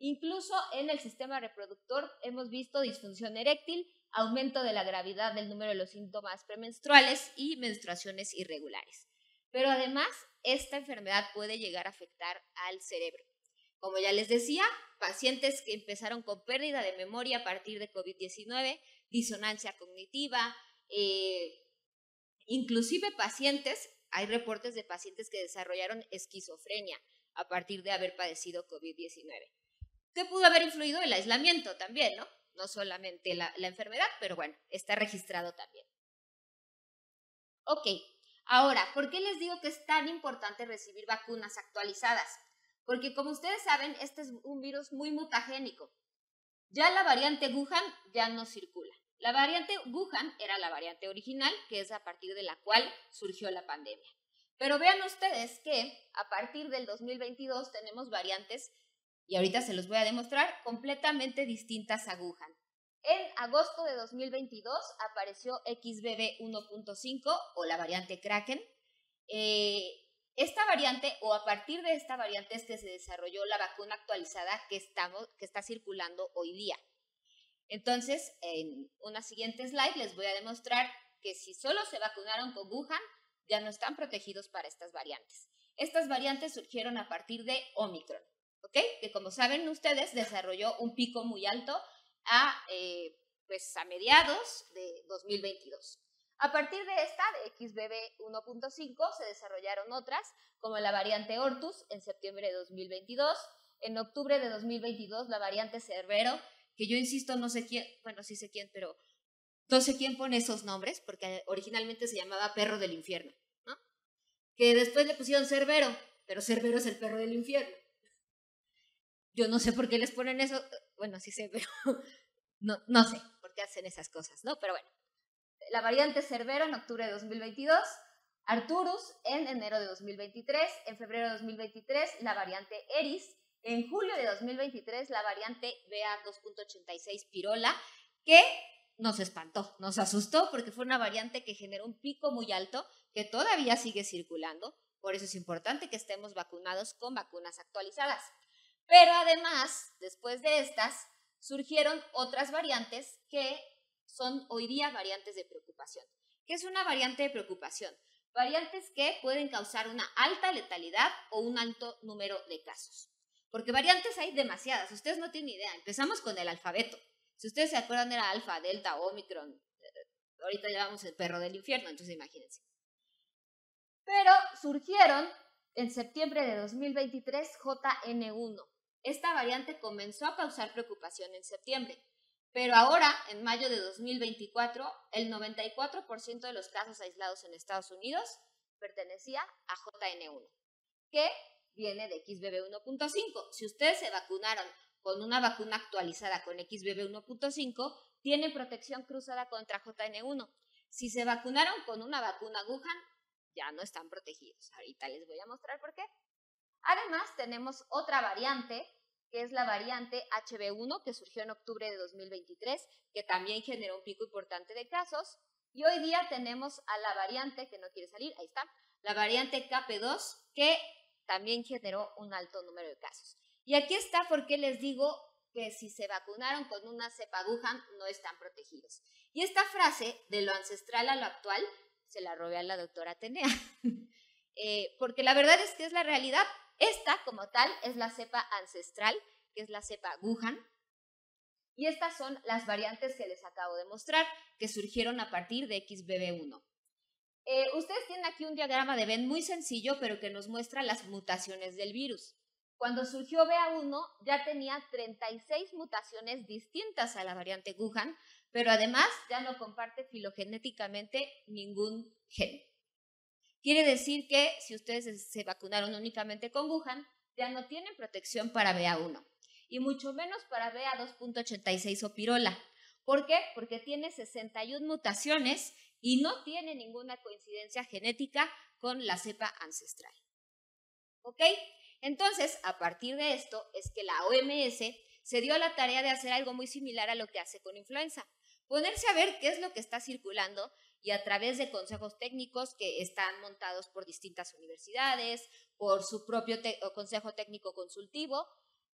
Incluso en el sistema reproductor hemos visto disfunción eréctil, aumento de la gravedad del número de los síntomas premenstruales y menstruaciones irregulares. Pero además, esta enfermedad puede llegar a afectar al cerebro. Como ya les decía, pacientes que empezaron con pérdida de memoria a partir de COVID-19, disonancia cognitiva, inclusive pacientes, hay reportes de pacientes que desarrollaron esquizofrenia a partir de haber padecido COVID-19. ¿Qué pudo haber influido? El aislamiento también, ¿no? No solamente la enfermedad, pero bueno, está registrado también. Ok, ahora, ¿por qué les digo que es tan importante recibir vacunas actualizadas? Porque como ustedes saben, este es un virus muy mutagénico. Ya la variante Wuhan ya no circula. La variante Wuhan era la variante original, que es a partir de la cual surgió la pandemia. Pero vean ustedes que a partir del 2022 tenemos variantes, y ahorita se los voy a demostrar, completamente distintas a Wuhan. En agosto de 2022 apareció XBB 1.5 o la variante Kraken. Esta variante, o a partir de esta variante es que se desarrolló la vacuna actualizada que está circulando hoy día. Entonces, en una siguiente slide les voy a demostrar que si solo se vacunaron con Wuhan, ya no están protegidos para estas variantes. Estas variantes surgieron a partir de Omicron, ¿ok? Que como saben ustedes, desarrolló un pico muy alto a mediados de 2022. A partir de esta, de XBB 1.5, se desarrollaron otras, como la variante Ortus en septiembre de 2022, en octubre de 2022 la variante Cerbero, que yo insisto, no sé quién, bueno, sí sé quién, pero no sé quién pone esos nombres, porque originalmente se llamaba perro del infierno, ¿no? Que después le pusieron Cerbero, pero Cerbero es el perro del infierno. Yo no sé por qué les ponen eso, bueno, sí sé, pero no sé por qué hacen esas cosas, ¿no? Pero bueno, la variante Cerbero en octubre de 2022, Arcturus en enero de 2023, en febrero de 2023 la variante Eris, en julio de 2023 la variante BA2.86 Pirola, que nos espantó, nos asustó porque fue una variante que generó un pico muy alto que todavía sigue circulando, por eso es importante que estemos vacunados con vacunas actualizadas. Pero además, después de estas, surgieron otras variantes que son hoy día variantes de preocupación. ¿Qué es una variante de preocupación? Variantes que pueden causar una alta letalidad o un alto número de casos. Porque variantes hay demasiadas, ustedes no tienen idea. Empezamos con el alfabeto. Si ustedes se acuerdan era alfa, delta, omicron. Ahorita llevamos el perro del infierno, entonces imagínense. Pero surgieron en septiembre de 2023 JN1. Esta variante comenzó a causar preocupación en septiembre. Pero ahora, en mayo de 2024, el 94% de los casos aislados en Estados Unidos pertenecía a JN1, que viene de XBB 1.5. Si ustedes se vacunaron con una vacuna actualizada con XBB 1.5, tienen protección cruzada contra JN1. Si se vacunaron con una vacuna Wuhan, ya no están protegidos. Ahorita les voy a mostrar por qué. Además, tenemos otra variante, que es la variante HB1, que surgió en octubre de 2023, que también generó un pico importante de casos. Y hoy día tenemos a la variante, que no quiere salir, ahí está, la variante KP2, que también generó un alto número de casos. Y aquí está porque les digo que si se vacunaron con una cepa Wuhan, no están protegidos. Y esta frase, de lo ancestral a lo actual, se la robé a la doctora Atenea. Porque la verdad es que es la realidad. Esta, como tal, es la cepa ancestral, que es la cepa Wuhan. Y estas son las variantes que les acabo de mostrar, que surgieron a partir de XBB1. Ustedes tienen aquí un diagrama de Venn muy sencillo, pero que nos muestra las mutaciones del virus. Cuando surgió BA1 ya tenía 36 mutaciones distintas a la variante Wuhan, pero además ya no comparte filogenéticamente ningún gen. Quiere decir que si ustedes se vacunaron únicamente con Wuhan, ya no tienen protección para BA1 y mucho menos para BA2.86 o pirola. ¿Por qué? Porque tiene 61 mutaciones y no tiene ninguna coincidencia genética con la cepa ancestral. ¿Ok? Entonces, a partir de esto es que la OMS se dio a la tarea de hacer algo muy similar a lo que hace con influenza. Ponerse a ver qué es lo que está circulando y a través de consejos técnicos que están montados por distintas universidades, por su propio consejo técnico consultivo,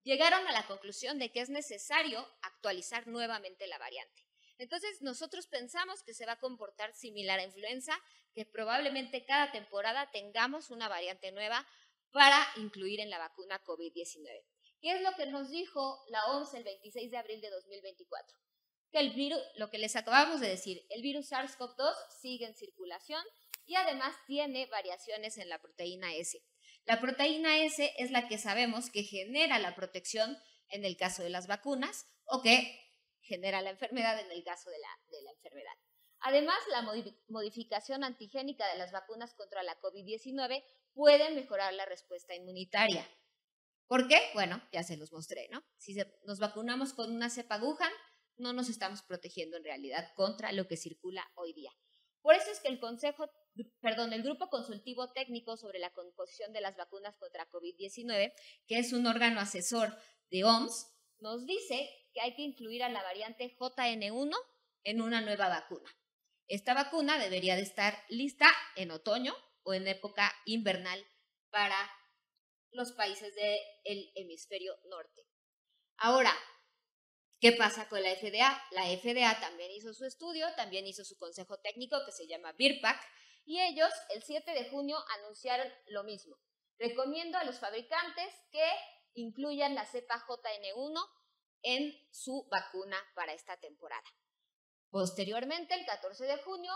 llegaron a la conclusión de que es necesario actualizar nuevamente la variante. Entonces, nosotros pensamos que se va a comportar similar a influenza, que probablemente cada temporada tengamos una variante nueva para incluir en la vacuna COVID-19. ¿Qué es lo que nos dijo la OMS el 26 de abril de 2024? Que el virus, lo que les acabamos de decir, el virus SARS-CoV-2 sigue en circulación y además tiene variaciones en la proteína S. La proteína S es la que sabemos que genera la protección en el caso de las vacunas o que genera la enfermedad en el caso de la enfermedad. Además, la modificación antigénica de las vacunas contra la COVID-19 puede mejorar la respuesta inmunitaria. ¿Por qué? Bueno, ya se los mostré, ¿no? Si nos vacunamos con una cepa Wuhan, no nos estamos protegiendo en realidad contra lo que circula hoy día. Por eso es que el Grupo Consultivo Técnico sobre la Composición de las Vacunas contra COVID-19, que es un órgano asesor de OMS, nos dice que hay que incluir a la variante JN1 en una nueva vacuna. Esta vacuna debería de estar lista en otoño o en época invernal para los países del hemisferio norte. Ahora, ¿qué pasa con la FDA? La FDA también hizo su estudio, también hizo su consejo técnico que se llama VRBPAC y ellos el 7 de junio anunciaron lo mismo. Recomiendo a los fabricantes que incluyan la cepa JN1 en su vacuna para esta temporada. Posteriormente, el 14 de junio,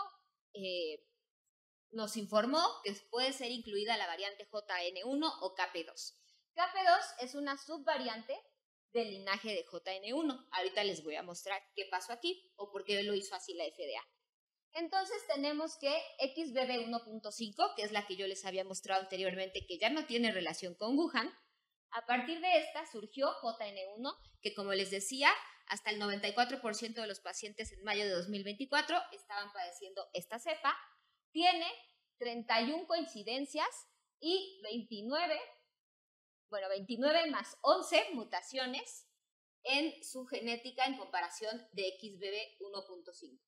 nos informó que puede ser incluida la variante JN1 o KP2. KP2 es una subvariante del linaje de JN1. Ahorita les voy a mostrar qué pasó aquí o por qué lo hizo así la FDA. Entonces tenemos que XBB1.5, que es la que yo les había mostrado anteriormente, que ya no tiene relación con Wuhan. A partir de esta surgió JN1, que como les decía, hasta el 94% de los pacientes en mayo de 2024 estaban padeciendo esta cepa. Tiene 31 coincidencias y 29 más 11 mutaciones en su genética en comparación de XBB1.5.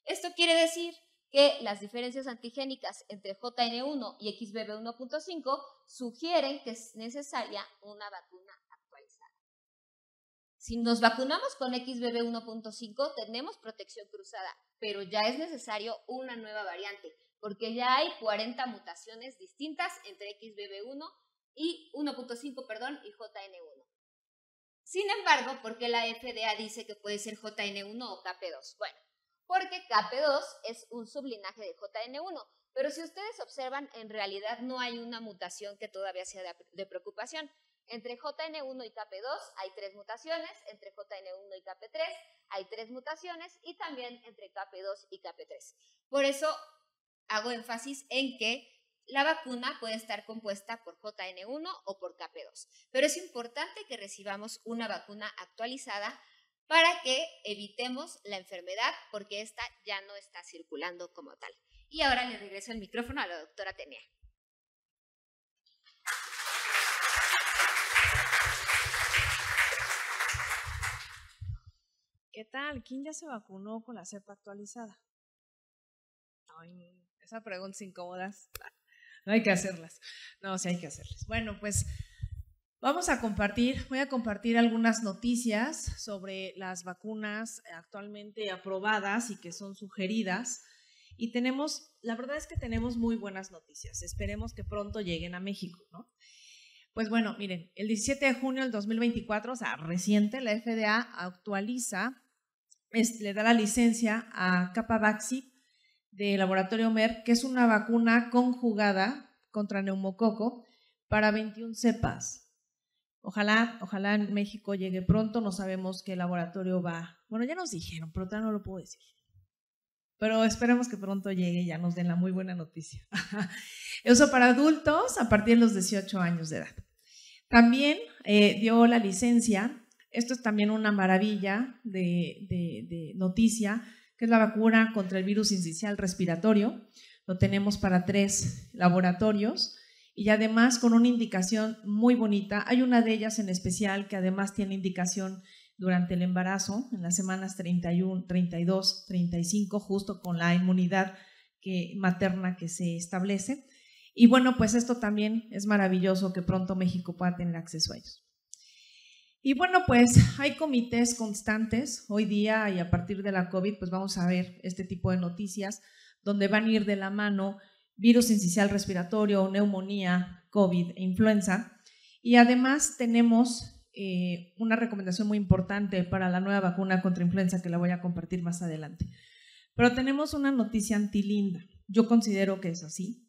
Esto quiere decir que las diferencias antigénicas entre JN1 y XBB1.5 sugieren que es necesaria una vacuna actualizada. Si nos vacunamos con XBB1.5 tenemos protección cruzada, pero ya es necesario una nueva variante, porque ya hay 40 mutaciones distintas entre XBB1 y 1.5, y JN1. Sin embargo, ¿por qué la FDA dice que puede ser JN1 o KP2? Bueno, porque KP2 es un sublinaje de JN1, pero si ustedes observan, en realidad no hay una mutación que todavía sea de preocupación. Entre JN1 y KP2 hay 3 mutaciones, entre JN1 y KP3 hay 3 mutaciones y también entre KP2 y KP3. Por eso hago énfasis en que la vacuna puede estar compuesta por JN1 o por KP2, pero es importante que recibamos una vacuna actualizada para que evitemos la enfermedad, porque esta ya no está circulando como tal. Y ahora le regreso el micrófono a la doctora Atenea. ¿Qué tal? ¿Quién ya se vacunó con la cepa actualizada? Ay, esa pregunta es incómoda. No hay que hacerlas. No, sí hay que hacerlas. Bueno, pues voy a compartir algunas noticias sobre las vacunas actualmente aprobadas y que son sugeridas. Y la verdad es que tenemos muy buenas noticias. Esperemos que pronto lleguen a México, ¿no? Pues bueno, miren, el 17 de junio del 2024, o sea, reciente, la FDA actualiza, le da la licencia a Capavaxive de Laboratorio Merck, que es una vacuna conjugada contra neumococo para 21 cepas. Ojalá en México llegue pronto, no sabemos qué laboratorio va. Bueno, ya nos dijeron, pero todavía no lo puedo decir. Pero esperemos que pronto llegue y ya nos den la muy buena noticia. Eso para adultos a partir de los 18 años de edad. También dio la licencia, esto es también una maravilla de noticia, que es la vacuna contra el virus sincicial respiratorio. Lo tenemos para 3 laboratorios y además con una indicación muy bonita. Hay una de ellas en especial que además tiene indicación durante el embarazo, en las semanas 31, 32, 35, justo con la inmunidad materna que se establece. Y bueno, pues esto también es maravilloso que pronto México pueda tener acceso a ellos. Y bueno, pues hay comités constantes hoy día y a partir de la COVID, pues vamos a ver este tipo de noticias donde van a ir de la mano virus sincicial respiratorio, neumonía, COVID e influenza. Y además tenemos una recomendación muy importante para la nueva vacuna contra influenza que la voy a compartir más adelante. Pero tenemos una noticia antilinda, yo considero que es así,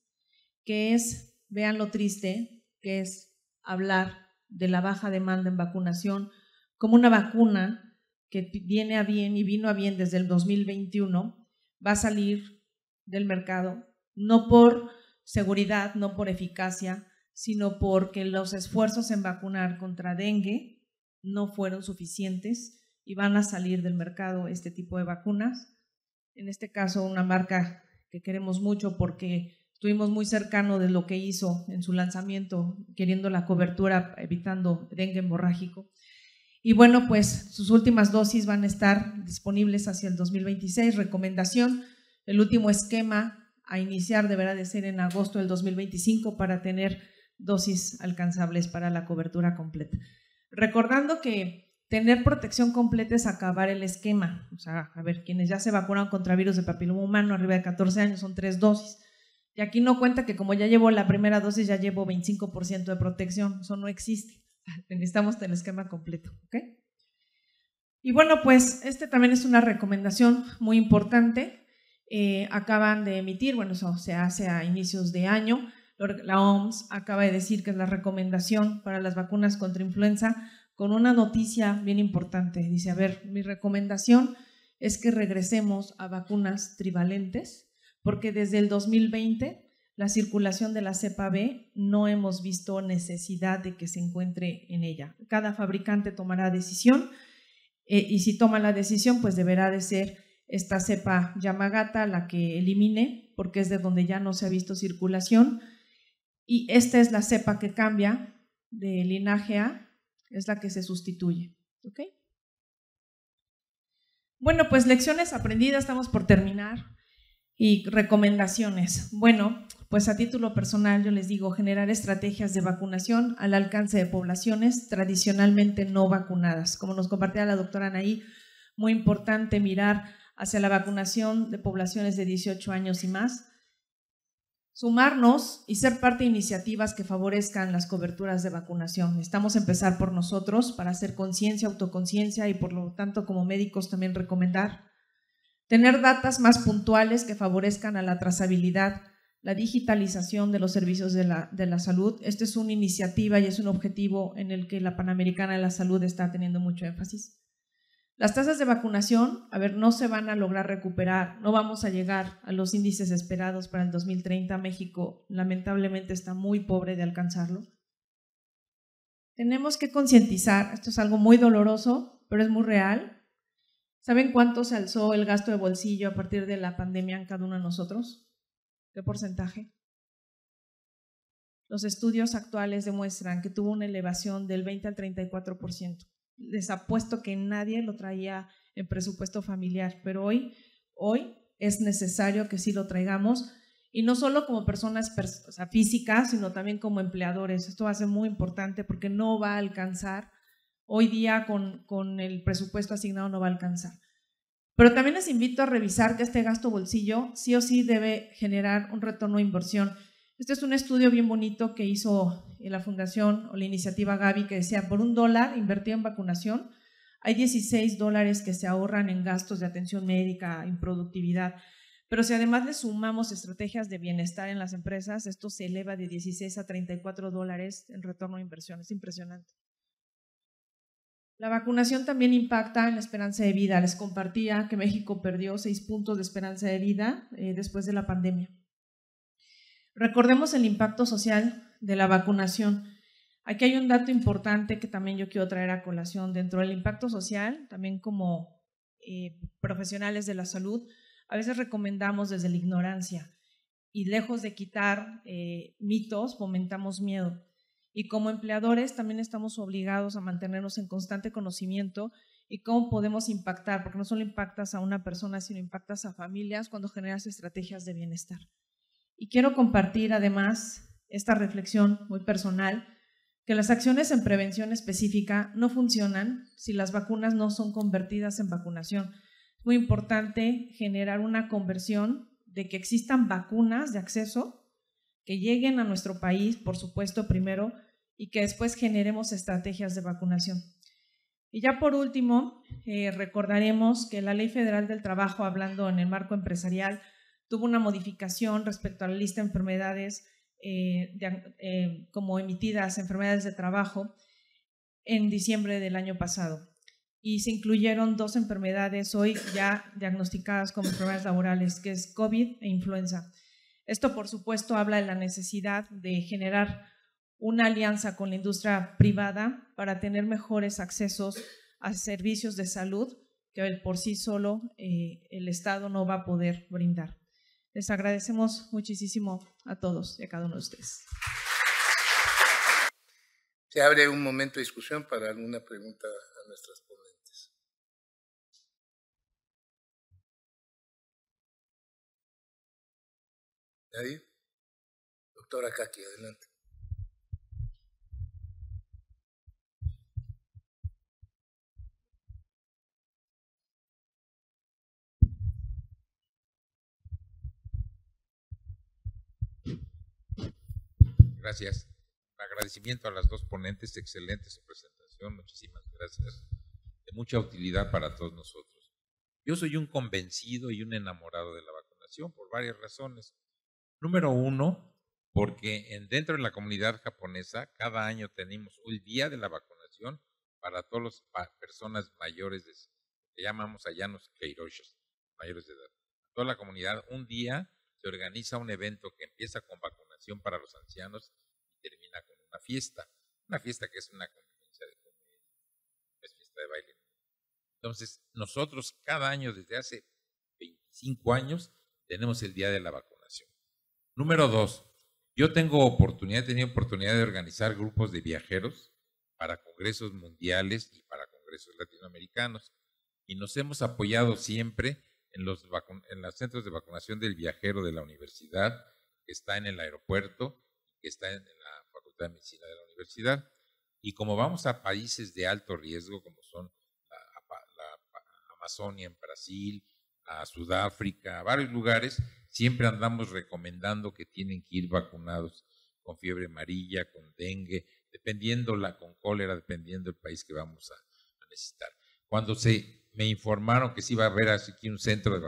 que es, vean lo triste, que es hablar de la baja demanda en vacunación como una vacuna que viene a bien y vino a bien desde el 2021, va a salir del mercado, no por seguridad, no por eficacia, sino porque los esfuerzos en vacunar contra dengue no fueron suficientes y van a salir del mercado este tipo de vacunas. En este caso, una marca que queremos mucho porque estuvimos muy cercano de lo que hizo en su lanzamiento, queriendo la cobertura, evitando dengue hemorrágico. Y bueno, pues sus últimas dosis van a estar disponibles hacia el 2026. Recomendación, el último esquema a iniciar deberá de ser en agosto del 2025 para tener dosis alcanzables para la cobertura completa. Recordando que tener protección completa es acabar el esquema. O sea, a ver, quienes ya se vacunaron contra virus de papiloma humano arriba de 14 años son 3 dosis. Y aquí no cuenta que como ya llevo la primera dosis, ya llevo 25% de protección. Eso no existe. Necesitamos el esquema completo, ¿ok? Y bueno, pues también es una recomendación muy importante. Acaban de emitir, bueno, eso se hace a inicios de año. La OMS acaba de decir que es la recomendación para las vacunas contra influenza con una noticia bien importante. Dice, a ver, mi recomendación es que regresemos a vacunas trivalentes porque desde el 2020 la circulación de la cepa B no hemos visto necesidad de que se encuentre en ella. Cada fabricante tomará decisión y si toma la decisión pues deberá de ser esta cepa Yamagata la que elimine porque es de donde ya no se ha visto circulación. Y esta es la cepa que cambia de linaje A, es la que se sustituye. ¿Ok? Bueno, pues lecciones aprendidas, estamos por terminar. Y recomendaciones. Bueno, pues a título personal yo les digo, generar estrategias de vacunación al alcance de poblaciones tradicionalmente no vacunadas. Como nos compartía la doctora Anaí, muy importante mirar hacia la vacunación de poblaciones de 18 años y más. Sumarnos y ser parte de iniciativas que favorezcan las coberturas de vacunación. Necesitamos empezar por nosotros para hacer conciencia, autoconciencia y por lo tanto como médicos también recomendar. Tener datas más puntuales que favorezcan a la trazabilidad, la digitalización de los servicios de la salud. Esta es una iniciativa y es un objetivo en el que la Panamericana de la Salud está teniendo mucho énfasis. Las tasas de vacunación, a ver, no se van a lograr recuperar, no vamos a llegar a los índices esperados para el 2030. México lamentablemente está muy pobre de alcanzarlo. Tenemos que concientizar, esto es algo muy doloroso, pero es muy real. ¿Saben cuánto se alzó el gasto de bolsillo a partir de la pandemia en cada uno de nosotros? ¿Qué porcentaje? Los estudios actuales demuestran que tuvo una elevación del 20 al 34%. Les apuesto que nadie lo traía en presupuesto familiar, pero hoy es necesario que sí lo traigamos y no solo como personas físicas, sino también como empleadores. Esto va a ser muy importante porque no va a alcanzar, hoy día con el presupuesto asignado no va a alcanzar. Pero también les invito a revisar que este gasto bolsillo sí o sí debe generar un retorno de inversión. Este es un estudio bien bonito que hizo la fundación o la iniciativa Gavi, que decía, por $1 invertido en vacunación, hay $16 que se ahorran en gastos de atención médica, en productividad. Pero si además le sumamos estrategias de bienestar en las empresas, esto se eleva de 16 a $34 en retorno de inversión. Es impresionante. La vacunación también impacta en la esperanza de vida. Les compartía que México perdió 6 puntos de esperanza de vida después de la pandemia. Recordemos el impacto social de la vacunación. Aquí hay un dato importante que también yo quiero traer a colación. Dentro del impacto social, también como profesionales de la salud, a veces recomendamos desde la ignorancia y lejos de quitar mitos, fomentamos miedo. Y como empleadores también estamos obligados a mantenernos en constante conocimiento y cómo podemos impactar, porque no solo impactas a una persona, sino impactas a familias cuando generas estrategias de bienestar. Y quiero compartir además esta reflexión muy personal, que las acciones en prevención específica no funcionan si las vacunas no son convertidas en vacunación. Es muy importante generar una conversión de que existan vacunas de acceso que lleguen a nuestro país, por supuesto, primero, y que después generemos estrategias de vacunación. Y ya por último, recordaremos que la Ley Federal del Trabajo, hablando en el marco empresarial, tuvo una modificación respecto a la lista de enfermedades como emitidas, enfermedades de trabajo, en diciembre del año pasado. Y se incluyeron 2 enfermedades hoy ya diagnosticadas como enfermedades laborales, que es COVID e influenza. Esto, por supuesto, habla de la necesidad de generar una alianza con la industria privada para tener mejores accesos a servicios de salud que por sí solo el Estado no va a poder brindar. Les agradecemos muchísimo a todos y a cada uno de ustedes. Se abre un momento de discusión para alguna pregunta a nuestras ponentes. ¿Nadie? Doctora Kaki, adelante. Gracias. Agradecimiento a las 2 ponentes, excelente su presentación, muchísimas gracias, de mucha utilidad para todos nosotros. Yo soy un convencido y un enamorado de la vacunación por varias razones. Número 1, porque dentro de la comunidad japonesa cada año tenemos el día de la vacunación para todas las personas mayores, que llamamos allá los keiroshis, mayores de edad. Toda la comunidad, un día se organiza un evento que empieza con vacunación para los ancianos y termina con una fiesta que es una convivencia de comedia, es fiesta de baile. Entonces, nosotros cada año desde hace 25 años tenemos el día de la vacunación. Número 2, yo he tenido oportunidad de organizar grupos de viajeros para congresos mundiales y para congresos latinoamericanos y nos hemos apoyado siempre en los centros de vacunación del viajero de la universidad, que está en el aeropuerto, que está en la Facultad de Medicina de la universidad. Y como vamos a países de alto riesgo, como son la Amazonia en Brasil, a Sudáfrica, a varios lugares, siempre andamos recomendando que tienen que ir vacunados con fiebre amarilla, con dengue, con cólera, dependiendo del país que vamos a necesitar. Cuando me informaron que se iba a haber aquí un centro de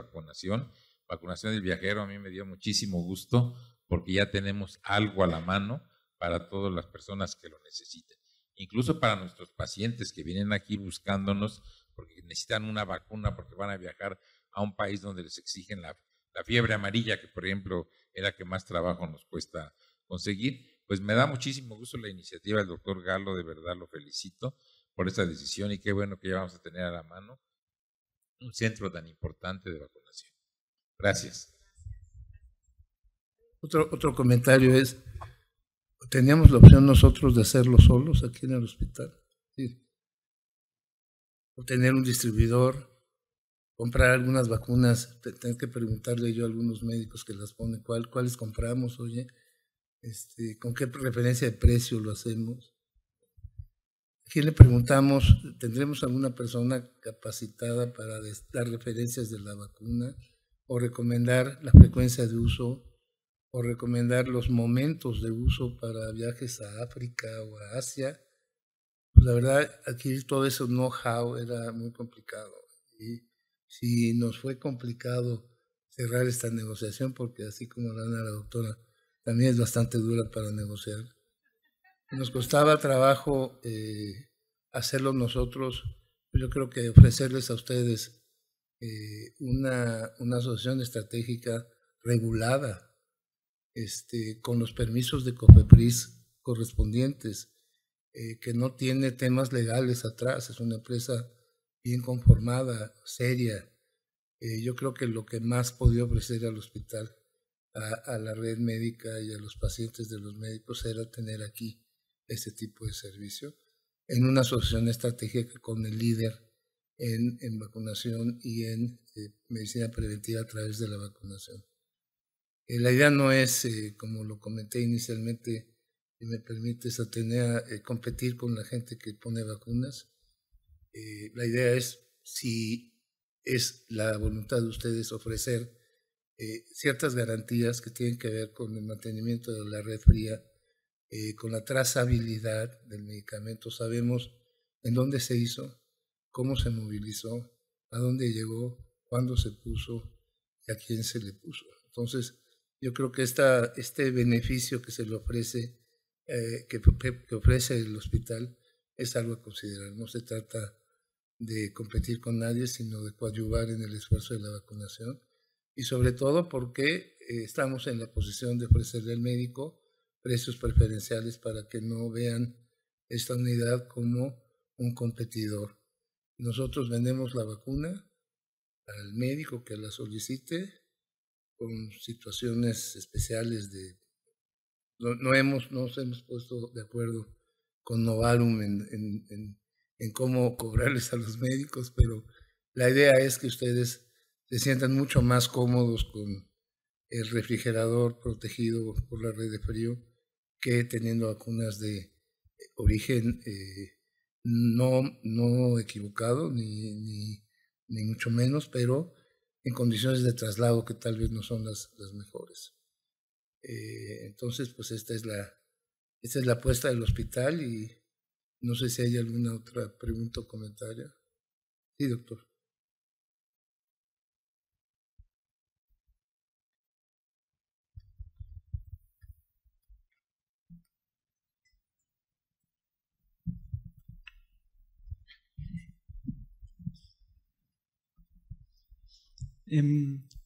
vacunación del viajero, a mí me dio muchísimo gusto porque ya tenemos algo a la mano para todas las personas que lo necesiten. Incluso para nuestros pacientes que vienen aquí buscándonos porque necesitan una vacuna porque van a viajar a un país donde les exigen la fiebre amarilla, que por ejemplo es la que más trabajo nos cuesta conseguir. Pues me da muchísimo gusto la iniciativa del doctor Galo, de verdad lo felicito por esta decisión y qué bueno que ya vamos a tener a la mano un centro tan importante de vacunación. Gracias. Otro comentario es, ¿teníamos la opción nosotros de hacerlo solos aquí en el hospital? Sí. O tener un distribuidor, comprar algunas vacunas, tengo que preguntarle yo a algunos médicos que las ponen, ¿cuáles compramos? Oye, ¿con qué referencia de precio lo hacemos? Aquí le preguntamos, ¿tendremos alguna persona capacitada para dar referencias de la vacuna o recomendar la frecuencia de uso o recomendar los momentos de uso para viajes a África o a Asia? Pues la verdad, adquirir todo ese know-how era muy complicado. Y si nos fue complicado cerrar esta negociación, porque así como la doctora, también es bastante dura para negociar. Nos costaba trabajo hacerlo nosotros. Yo creo que ofrecerles a ustedes una asociación estratégica regulada, con los permisos de COFEPRIS correspondientes, que no tiene temas legales atrás, es una empresa bien conformada, seria. Yo creo que lo que más podía ofrecer al hospital, a la red médica y a los pacientes de los médicos era tener aquí este tipo de servicio en una asociación estratégica con el líder en vacunación y en medicina preventiva a través de la vacunación. La idea no es, como lo comenté inicialmente, si me permites, Atenea, competir con la gente que pone vacunas. La idea es, si es la voluntad de ustedes, ofrecer ciertas garantías que tienen que ver con el mantenimiento de la red fría, con la trazabilidad del medicamento. Sabemos en dónde se hizo, cómo se movilizó, a dónde llegó, cuándo se puso y a quién se le puso. Entonces, yo creo que este beneficio que se le ofrece, que ofrece el hospital, es algo a considerar. No se trata de competir con nadie, sino de coadyuvar en el esfuerzo de la vacunación. Y sobre todo porque estamos en la posición de ofrecerle al médico precios preferenciales para que no vean esta unidad como un competidor. Nosotros vendemos la vacuna al médico que la solicite con situaciones especiales de... Nos hemos puesto de acuerdo con Novarum en cómo cobrarles a los médicos, pero la idea es que ustedes se sientan mucho más cómodos con el refrigerador protegido por la red de frío que teniendo vacunas de origen no equivocado, ni mucho menos, pero en condiciones de traslado que tal vez no son las mejores. Entonces, pues esta es la apuesta del hospital y no sé si hay alguna otra pregunta o comentario. Sí, doctor.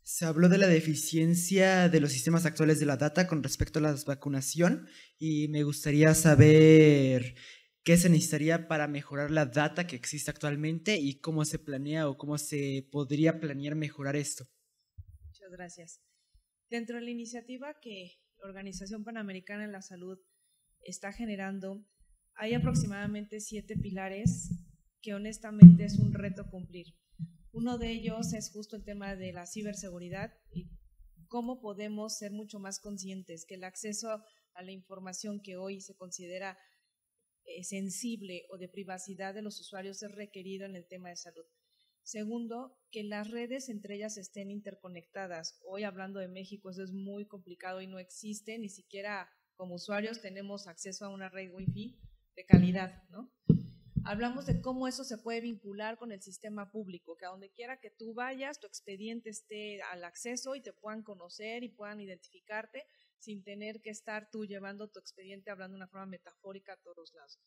Se habló de la deficiencia de los sistemas actuales de la data con respecto a la vacunación y me gustaría saber qué se necesitaría para mejorar la data que existe actualmente y cómo se planea o cómo se podría planear mejorar esto. Muchas gracias. Dentro de la iniciativa que la Organización Panamericana de la Salud está generando, hay aproximadamente 7 pilares que honestamente es un reto cumplir. Uno de ellos es justo el tema de la ciberseguridad y cómo podemos ser mucho más conscientes que el acceso a la información que hoy se considera sensible o de privacidad de los usuarios es requerido en el tema de salud. Segundo, que las redes entre ellas estén interconectadas. Hoy hablando de México eso es muy complicado y no existe, ni siquiera como usuarios tenemos acceso a una red Wi-Fi de calidad, ¿no? Hablamos de cómo eso se puede vincular con el sistema público, que a donde quiera que tú vayas, tu expediente esté al acceso y te puedan conocer y puedan identificarte sin tener que estar tú llevando tu expediente hablando de una forma metafórica a todos lados.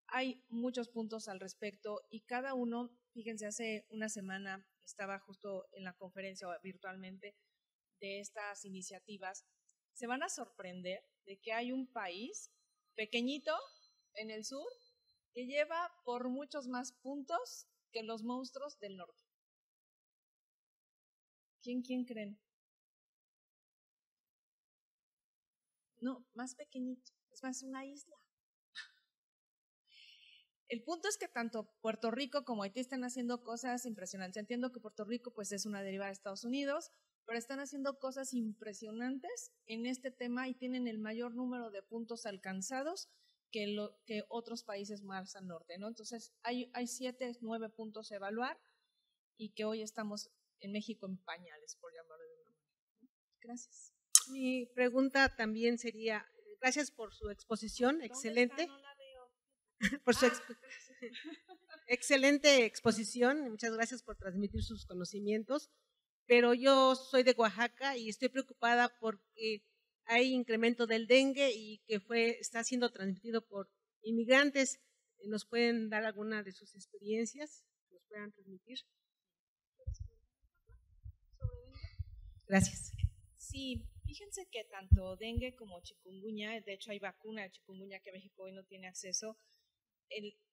Hay muchos puntos al respecto y cada uno, fíjense, hace una semana estaba justo en la conferencia virtualmente de estas iniciativas. Se van a sorprender de que hay un país pequeñito en el sur que lleva por muchos más puntos que los monstruos del norte. ¿Quién creen? No, más pequeñito, es más una isla. El punto es que tanto Puerto Rico como Haití están haciendo cosas impresionantes. Entiendo que Puerto Rico pues es una derivada de Estados Unidos, pero están haciendo cosas impresionantes en este tema y tienen el mayor número de puntos alcanzados que otros países más al norte, ¿no? Entonces, hay 7, 9 puntos a evaluar y que hoy estamos en México en pañales, por llamarlo de una manera. Gracias. Mi pregunta también sería, gracias por su exposición, excelente. ¿Dónde está? No la veo. Por su excelente exposición, muchas gracias por transmitir sus conocimientos, pero yo soy de Oaxaca y estoy preocupada porque hay incremento del dengue y que está siendo transmitido por inmigrantes. ¿Nos pueden dar alguna de sus experiencias? ¿Nos puedan transmitir? Gracias. Sí, fíjense que tanto dengue como chikungunya, de hecho hay vacuna de chikungunya que México hoy no tiene acceso.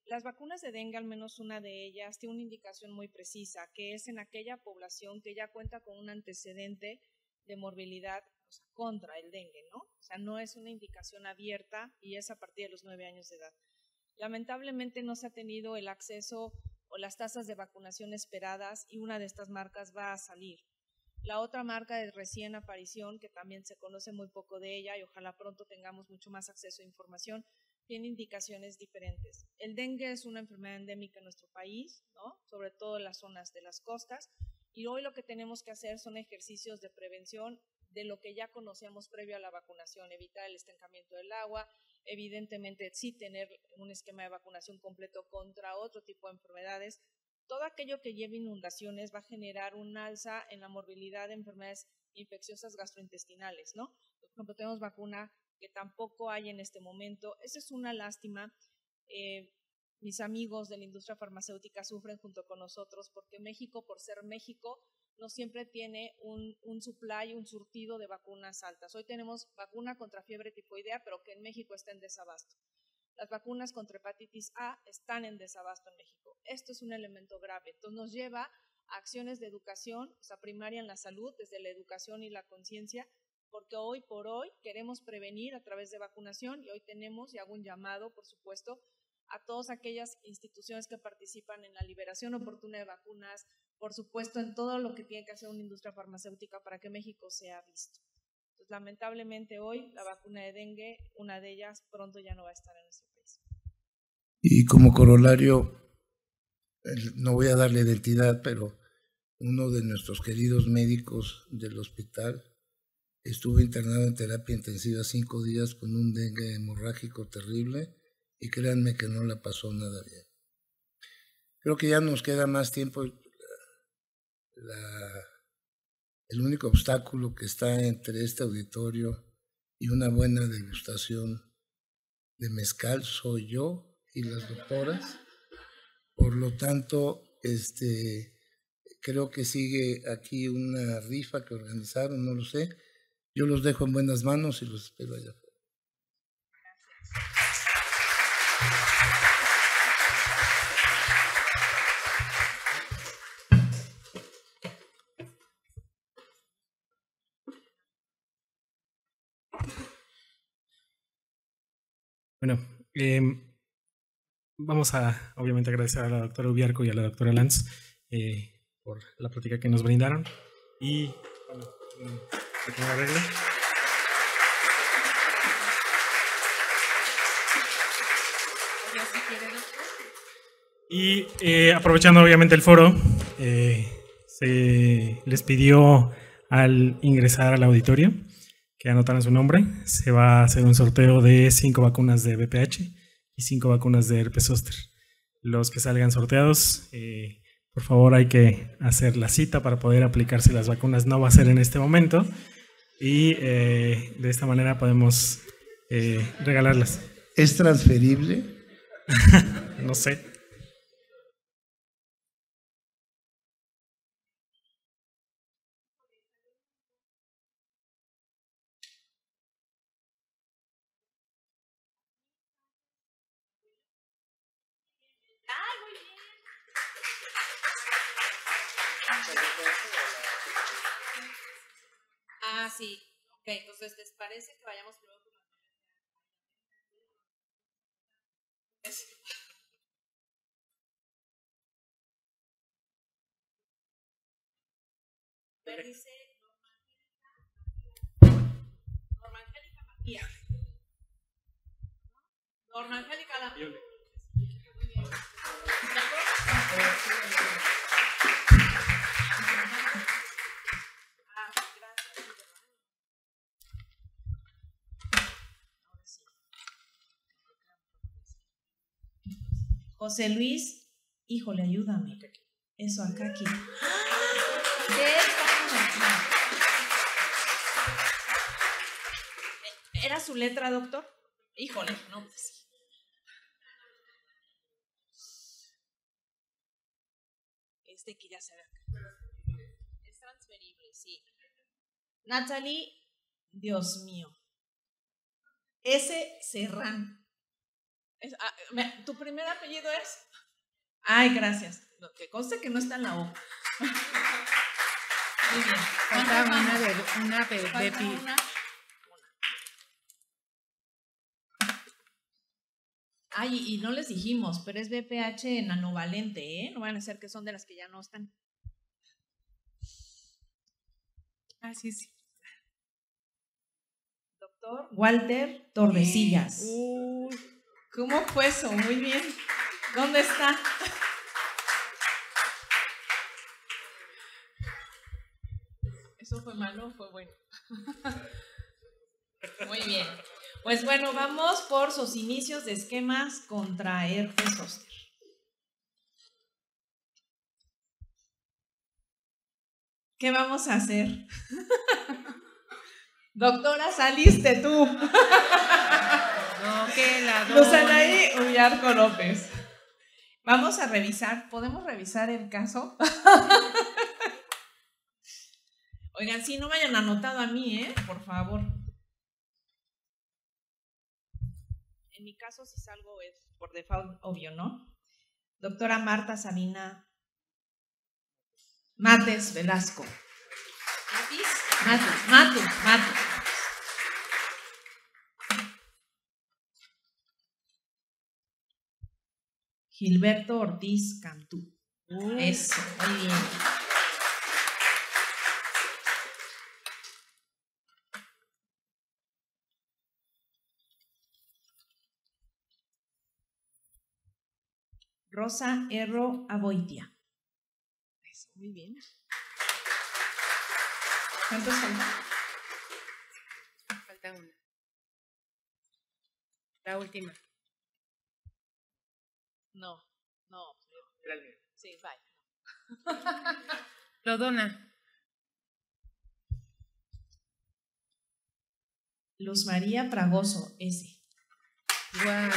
Las vacunas de dengue, al menos una de ellas, tiene una indicación muy precisa, que es en aquella población que ya cuenta con un antecedente de morbilidad, o sea, contra el dengue, ¿no? O sea, no es una indicación abierta y es a partir de los 9 años de edad. Lamentablemente no se ha tenido el acceso o las tasas de vacunación esperadas y una de estas marcas va a salir. La otra marca de recién aparición, que también se conoce muy poco de ella y ojalá pronto tengamos mucho más acceso a información, tiene indicaciones diferentes. El dengue es una enfermedad endémica en nuestro país, ¿no? Sobre todo en las zonas de las costas, y hoy lo que tenemos que hacer son ejercicios de prevención de lo que ya conocíamos previo a la vacunación, evitar el estancamiento del agua, evidentemente sí tener un esquema de vacunación completo contra otro tipo de enfermedades. Todo aquello que lleve inundaciones va a generar un alza en la morbilidad de enfermedades infecciosas gastrointestinales, ¿no? Por ejemplo, tenemos vacuna que tampoco hay en este momento. Esa es una lástima. Mis amigos de la industria farmacéutica sufren junto con nosotros porque México, por ser México, no siempre tiene un supply, un surtido de vacunas altas. Hoy tenemos vacuna contra fiebre tifoidea, pero que en México está en desabasto. Las vacunas contra hepatitis A están en desabasto en México. Esto es un elemento grave. Entonces nos lleva a acciones de educación, o sea, primaria en la salud, desde la educación y la conciencia, porque hoy por hoy queremos prevenir a través de vacunación y hoy tenemos, y hago un llamado, por supuesto, a todas aquellas instituciones que participan en la liberación oportuna de vacunas, por supuesto, en todo lo que tiene que hacer una industria farmacéutica para que México sea visto. Entonces, lamentablemente hoy la vacuna de dengue, una de ellas, pronto ya no va a estar en nuestro país. Y como corolario, no voy a darle identidad, pero uno de nuestros queridos médicos del hospital estuvo internado en terapia intensiva 5 días con un dengue hemorrágico terrible y créanme que no la pasó nada bien. Creo que ya nos queda más tiempo. El único obstáculo que está entre este auditorio y una buena degustación de mezcal soy yo y las doctoras. Por lo tanto, creo que sigue aquí una rifa que organizaron, no lo sé. Yo los dejo en buenas manos y los espero allá afuera. Bueno, vamos a obviamente agradecer a la doctora Ubiarco y a la doctora Lanz por la plática que nos brindaron. Y bueno, pequeño arreglo. Y aprovechando obviamente el foro, se les pidió al ingresar al auditorio que anotaran su nombre. Se va a hacer un sorteo de 5 vacunas de VPH y 5 vacunas de herpes zóster. Los que salgan sorteados, por favor hay que hacer la cita para poder aplicarse las vacunas. No va a ser en este momento y de esta manera podemos regalarlas. ¿Es transferible? No sé. Ah, sí. Ok, entonces, ¿les parece que vayamos primero con la... Dice Norma Angélica Matías. Norma Angélica, la... José Luis, híjole, ayúdame. Eso, acá, aquí. ¿Era su letra, doctor? Híjole, no, pues sí. Este que ya se ve acá. Es transferible, sí. Natalie, Dios mío. S. Serrán. ¿Tu primer apellido es? Ay, gracias. No, que conste que no está en la O. Muy bien. Falta una Falta una. Ay, y no les dijimos, pero es BPH nanovalente, ¿eh? No van a ser que son de las que ya no están. Ah, sí, sí. Doctor Walter Tordesillas. ¿Cómo fue eso? Muy bien. ¿Dónde está? ¿Eso fue malo o fue bueno? Muy bien. Pues bueno, vamos por sus inicios de esquemas contra herpes zóster. ¿Qué vamos a hacer? Doctora, saliste tú. No, que la Luzanaí Ullarco López. Vamos a revisar. ¿Podemos revisar el caso? Oigan, sí, no me hayan anotado a mí, por favor. En mi caso, si salgo es por default, obvio, ¿no? Doctora Marta Sabina Mates Velasco. Mates. Gilberto Ortiz Cantú. Eso, muy bien. Rosa Erro Aboitia. Eso, muy bien. ¿Cuántos faltan? Falta una. La última. No. Sí, bye. Lo dona. Luz María Fragoso, S. Wow.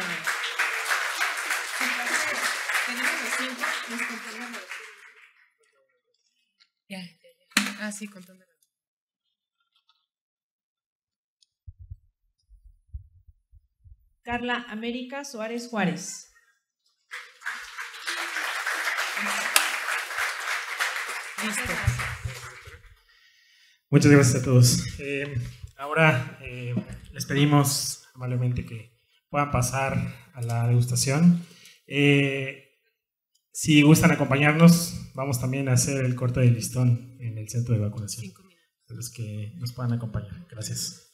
Tenemos los 5, nos contamos. Ya. Ah, sí, contando. Carla América Suárez Juárez. Listo. Muchas gracias a todos. Ahora les pedimos amablemente que puedan pasar a la degustación. Si gustan acompañarnos, vamos también a hacer el corte de listón en el centro de vacunación. 5 minutos. A los que nos puedan acompañar. Gracias.